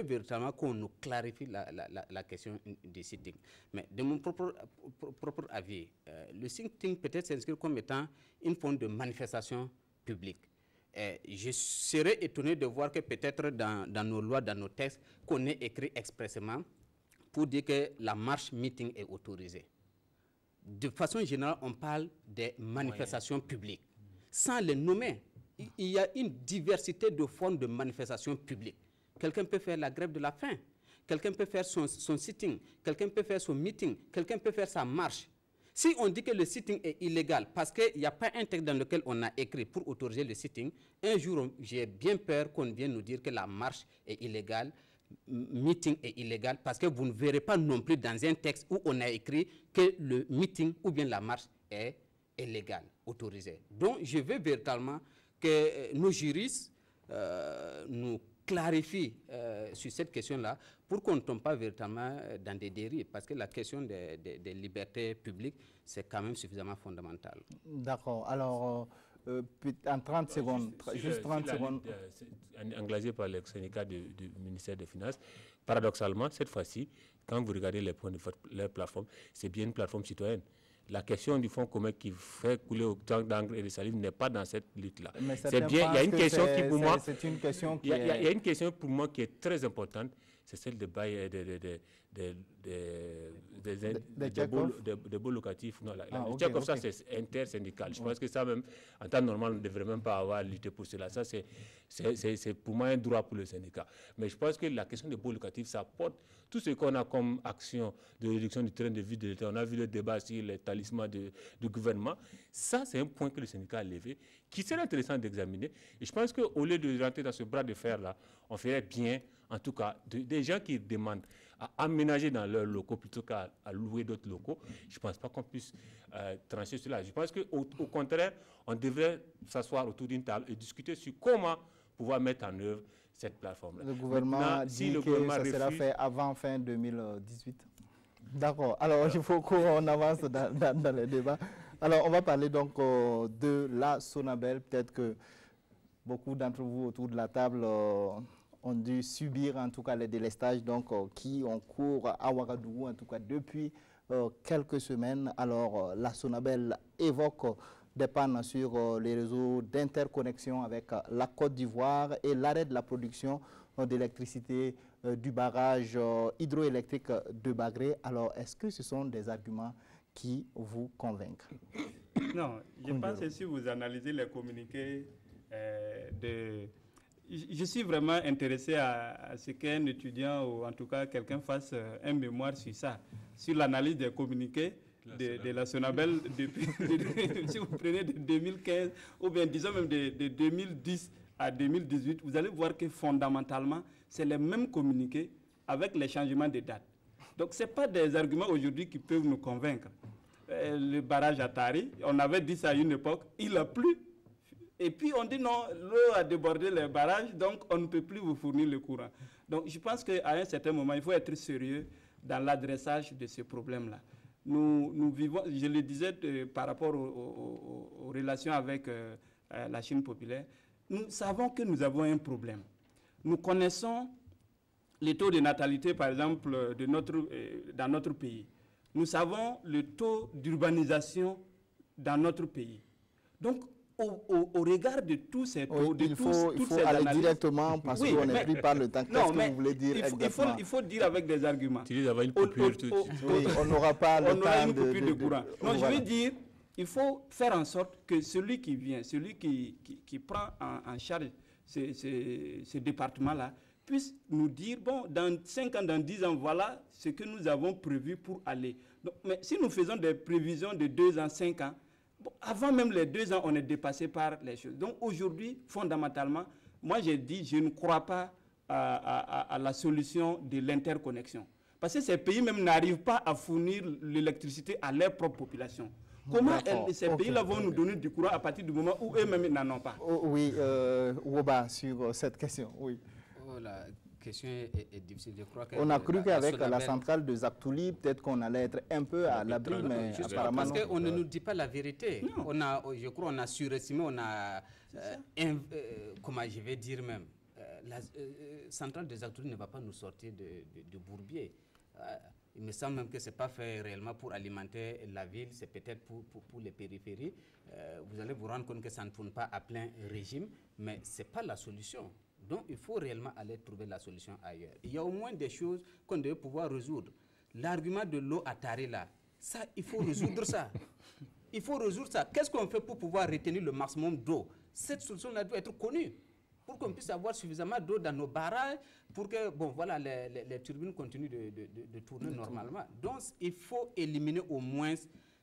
véritablement qu'on nous clarifie la question du sitting. Mais de mon propre avis, le sitting peut-être s'inscrit comme étant une forme de manifestation publique. Je serais étonné de voir que peut-être dans nos lois, dans nos textes, qu'on ait écrit expressément pour dire que la marche meeting est autorisée. De façon générale, on parle des manifestations publiques. Sans les nommer, il y a une diversité de formes de manifestations publiques. Quelqu'un peut faire la grève de la faim, quelqu'un peut faire son sitting, quelqu'un peut faire son meeting, quelqu'un peut faire sa marche. Si on dit que le sitting est illégal, parce qu'il n'y a pas un texte dans lequel on a écrit pour autoriser le sitting, un jour, j'ai bien peur qu'on vienne nous dire que la marche est illégale, meeting est illégal, parce que vous ne verrez pas non plus dans un texte où on a écrit que le meeting ou bien la marche est légal, autorisé. Donc, je veux véritablement que nos juristes nous clarifient sur cette question-là pour qu'on ne tombe pas véritablement dans des dérives, parce que la question des libertés publiques, c'est quand même suffisamment fondamental. D'accord. Alors, en 30 secondes, juste 30 secondes. Engagé par le syndicat du ministère des Finances, paradoxalement, cette fois-ci, quand vous regardez les points de leur plateforme, c'est bien une plateforme citoyenne. La question du fonds commun qui fait couler autant d'encre et de salive n'est pas dans cette lutte-là. C'est bien. Il y a une question qui, pour moi, il y a une question pour moi qui est très importante, c'est celle des bails des baux locatifs. Non, le check-off, ça, c'est intersyndical. Je pense que ça, même, en temps normal, on ne devrait même pas avoir à lutter pour cela. Ça, c'est pour moi un droit pour le syndicat. Mais je pense que la question des baux locatifs, ça porte tout ce qu'on a comme action de réduction du train de vie de l'État. On a vu le débat sur les talismans du gouvernement. Ça, c'est un point que le syndicat a levé, qui serait intéressant d'examiner. Et je pense qu'au lieu de rentrer dans ce bras de fer-là, on ferait bien, en tout cas, des gens qui demandent à aménager dans leurs locaux plutôt qu'à louer d'autres locaux. Je ne pense pas qu'on puisse trancher cela. Je pense qu'au contraire, on devrait s'asseoir autour d'une table et discuter sur comment pouvoir mettre en œuvre cette plateforme-là. Le gouvernement dit que ça sera fait avant fin 2018. D'accord. Alors, il faut qu'on avance dans le débat. Alors, on va parler donc de la Sonabel. Peut-être que beaucoup d'entre vous autour de la table ont dû subir en tout cas les délestages qui ont cours à Ouagadougou, en tout cas depuis quelques semaines. Alors, la Sonabel évoque des pannes sur les réseaux d'interconnexion avec la Côte d'Ivoire et l'arrêt de la production d'électricité du barrage hydroélectrique de Bagré. Alors, est-ce que ce sont des arguments qui vous convainquent? Non, je pense que si vous analysez les communiqués je suis vraiment intéressé à ce qu'un étudiant ou en tout cas quelqu'un fasse un mémoire sur ça, sur l'analyse des communiqués de la Sonabel depuis, si vous prenez de 2015 ou bien disons même de 2010 à 2018, vous allez voir que fondamentalement, c'est les mêmes communiqués avec les changements de date. Donc, ce n'est pas des arguments aujourd'hui qui peuvent nous convaincre. Le barrage à Tari, on avait dit ça à une époque, il a plu. Et puis on dit non, l'eau a débordé les barrages, donc on ne peut plus vous fournir le courant. Donc je pense qu'à un certain moment, il faut être sérieux dans l'adressage de ce problème-là. Nous vivons, je le disais par rapport aux relations avec la Chine populaire, nous savons que nous avons un problème. Nous connaissons les taux de natalité, par exemple, dans notre pays. Nous savons le taux d'urbanisation dans notre pays. Donc, au regard de tous ces taux, il faut aller analyses, directement parce qu'on n'est pris par le temps. Qu'est-ce que vous voulez dire exactement? Il faut dire avec des arguments. Tu dis avoir une coupure on n'aura pas le temps. On aura une coupure de courant. Non, je veux dire, il faut faire en sorte que celui qui vient, celui qui prend en charge ce département-là, puisse nous dire, bon, dans 5 ans, dans 10 ans, voilà ce que nous avons prévu pour aller. Donc, mais si nous faisons des prévisions de 2 ans, 5 ans, bon, avant même les 2 ans, on est dépassé par les choses. Donc aujourd'hui, fondamentalement, moi j'ai dit, je ne crois pas à la solution de l'interconnexion. Parce que ces pays même n'arrivent pas à fournir l'électricité à leur propre population. Comment ces pays-là vont nous donner du courant à partir du moment où eux-mêmes n'en ont pas? Oui, Woba, sur cette question, oui. Oh, la question est difficile. Je crois on a cru qu'avec la centrale de Zaktouli, peut-être qu'on allait être un peu à l'abri, mais apparemment non. Parce qu'on ne nous dit pas la vérité. Je crois qu'on a surestimé, on a, comment je vais dire même, la centrale de Zaktouli ne va pas nous sortir de Bourbier. Il me semble même que ce n'est pas fait réellement pour alimenter la ville, c'est peut-être pour les périphéries. Vous allez vous rendre compte que ça ne tourne pas à plein régime, mais ce n'est pas la solution. Donc il faut réellement aller trouver la solution ailleurs. Il y a au moins des choses qu'on devait pouvoir résoudre. L'argument de l'eau à Taré là, ça, il faut résoudre ça. Il faut résoudre ça. Qu'est-ce qu'on fait pour pouvoir retenir le maximum d'eau? Cette solution-là doit être connue, pour qu'on puisse avoir suffisamment d'eau dans nos barrages, pour que bon, voilà, les turbines continuent de tourner normalement. Donc, il faut éliminer au moins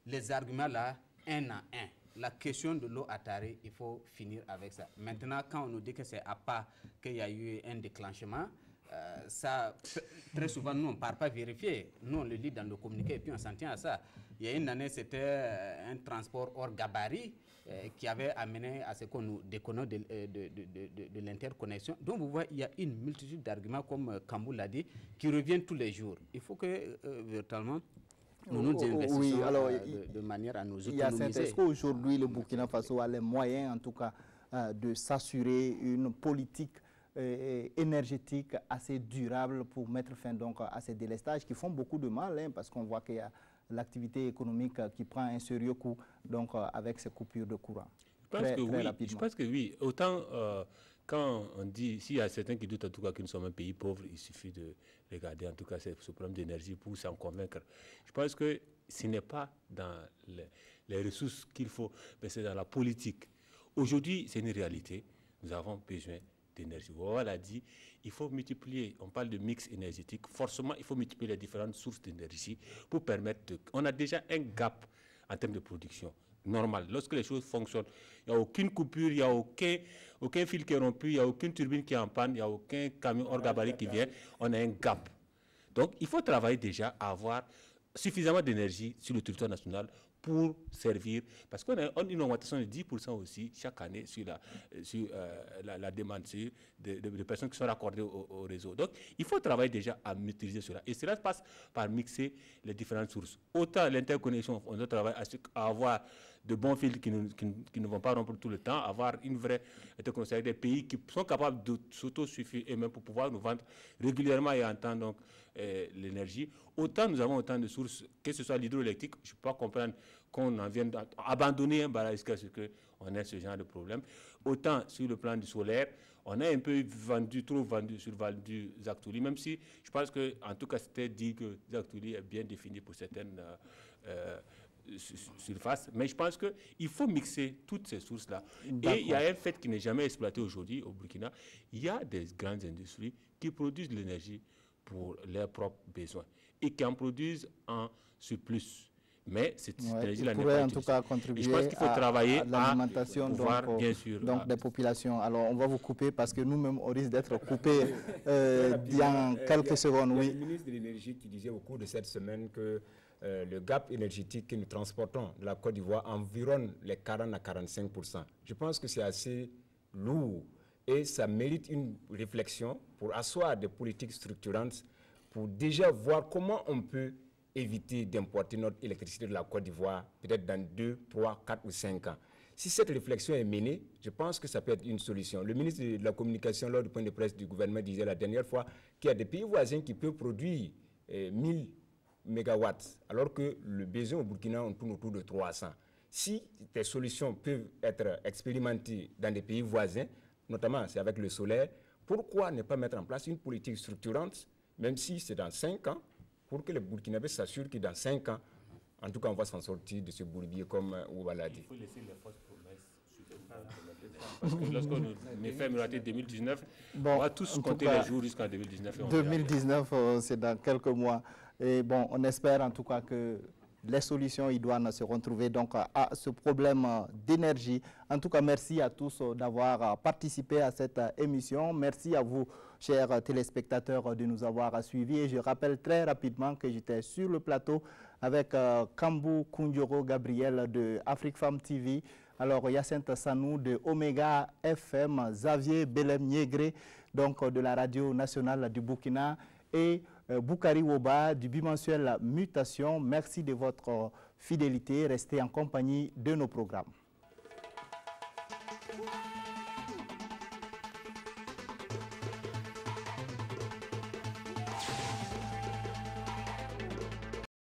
les arguments là, un à un. La question de l'eau à Taré, il faut finir avec ça. Maintenant, quand on nous dit que c'est à pas qu'il y a eu un déclenchement, ça, très souvent, nous, on ne part pas vérifier. Nous, on le lit dans le communiqué et puis on s'en tient à ça. Il y a une année, c'était un transport hors gabarit qui avait amené à ce qu'on nous déconnecte de l'interconnexion. Donc, vous voyez, il y a une multitude d'arguments, comme Kambou l'a dit, qui reviennent tous les jours. Il faut que, véritablement, nous investissons de manière à nous autonomiser. Est-ce qu'aujourd'hui, le Burkina Faso a les moyens, en tout cas, de s'assurer une politique énergétique assez durable pour mettre fin donc à ces délestages qui font beaucoup de mal, hein, parce qu'on voit qu'il y a l'activité économique qui prend un sérieux coup donc, avec ces coupures de courant. Je pense que oui. Autant quand on dit, s'il y a certains qui doutent en tout cas que nous sommes un pays pauvre, il suffit de regarder en tout cas ce problème d'énergie pour s'en convaincre. Je pense que ce n'est pas dans les ressources qu'il faut, mais c'est dans la politique. Aujourd'hui, c'est une réalité. Nous avons besoin d'énergie. Voilà, l'a dit, il faut multiplier, on parle de mix énergétique, forcément il faut multiplier les différentes sources d'énergie pour permettre on a déjà un gap en termes de production normal. Lorsque les choses fonctionnent, il n'y a aucune coupure, il n'y a aucun fil qui est rompu, il n'y a aucune turbine qui est en panne, il n'y a aucun camion hors gabarit qui vient, on a un gap. Donc il faut travailler déjà à avoir suffisamment d'énergie sur le territoire national pour servir, parce qu'on a une augmentation de 10% aussi chaque année sur la demande de personnes qui sont raccordées au réseau. Donc, il faut travailler déjà à maîtriser cela. Et cela passe par mixer les différentes sources. Autant l'interconnexion, on doit travailler à avoir de bons fils qui ne vont pas rompre tout le temps, avoir une vraie interconnexion avec des pays qui sont capables de s'autosuffire et même pour pouvoir nous vendre régulièrement et en temps donc l'énergie. Autant nous avons autant de sources, que ce soit l'hydroélectrique, je ne peux pas comprendre qu'on en vienne abandonner un barrage jusqu'à ce qu'on ait ce genre de problème. Autant sur le plan du solaire, on a un peu survendu Zaktouli, même si je pense qu'en tout cas c'était dit que Zaktouli est bien défini pour certaines surfaces, mais je pense qu'il faut mixer toutes ces sources-là. Et il y a un fait qui n'est jamais exploité aujourd'hui au Burkina, il y a des grandes industries qui produisent de l'énergie pour leurs propres besoins et qui en produisent en surplus. Mais cette énergie-là n'est pas en tout cas contribuer je pense qu'il faut travailler à l'alimentation bien sûr, des populations. Alors, on va vous couper parce que nous-mêmes, on risque d'être coupés dans quelques secondes. Oui. Le ministre de l'Énergie qui disait au cours de cette semaine que le gap énergétique que nous transportons de la Côte d'Ivoire environne les 40 à 45%. Je pense que c'est assez lourd et ça mérite une réflexion pour asseoir des politiques structurantes pour déjà voir comment on peut éviter d'importer notre électricité de la Côte d'Ivoire peut-être dans 2, 3, 4 ou 5 ans. Si cette réflexion est menée, je pense que ça peut être une solution. Le ministre de la Communication, lors du point de presse du gouvernement, disait la dernière fois qu'il y a des pays voisins qui peuvent produire 1000 mégawatts, alors que le besoin au Burkina, on tourne autour de 300. Si des solutions peuvent être expérimentées dans des pays voisins, notamment c'est avec le solaire, pourquoi ne pas mettre en place une politique structurante, même si c'est dans 5 ans, pour que les Burkinabés s'assurent que dans 5 ans, en tout cas, on va s'en sortir de ce bourbier comme Ouba l'a dit. Il faut laisser les fausses promesses sur le plan de Parce que lorsqu'on nous fait miroiter 2019, Bon, on va tous compter les jours jusqu'en 2019. 2019, c'est dans quelques mois. Et bon, on espère en tout cas que les solutions idoines seront trouvées donc à ce problème d'énergie. En tout cas, merci à tous d'avoir participé à cette émission. Merci à vous, chers téléspectateurs, de nous avoir suivis. Et je rappelle très rapidement que j'étais sur le plateau avec Kambou Koundjoro Gabriel de Afrique Femme TV, alors Yacinthe Sanou de Omega FM, Xavier Belem Niégré, donc de la radio nationale du Burkina, et Boukari Woba du bimensuel Mutation. Merci de votre fidélité. Restez en compagnie de nos programmes.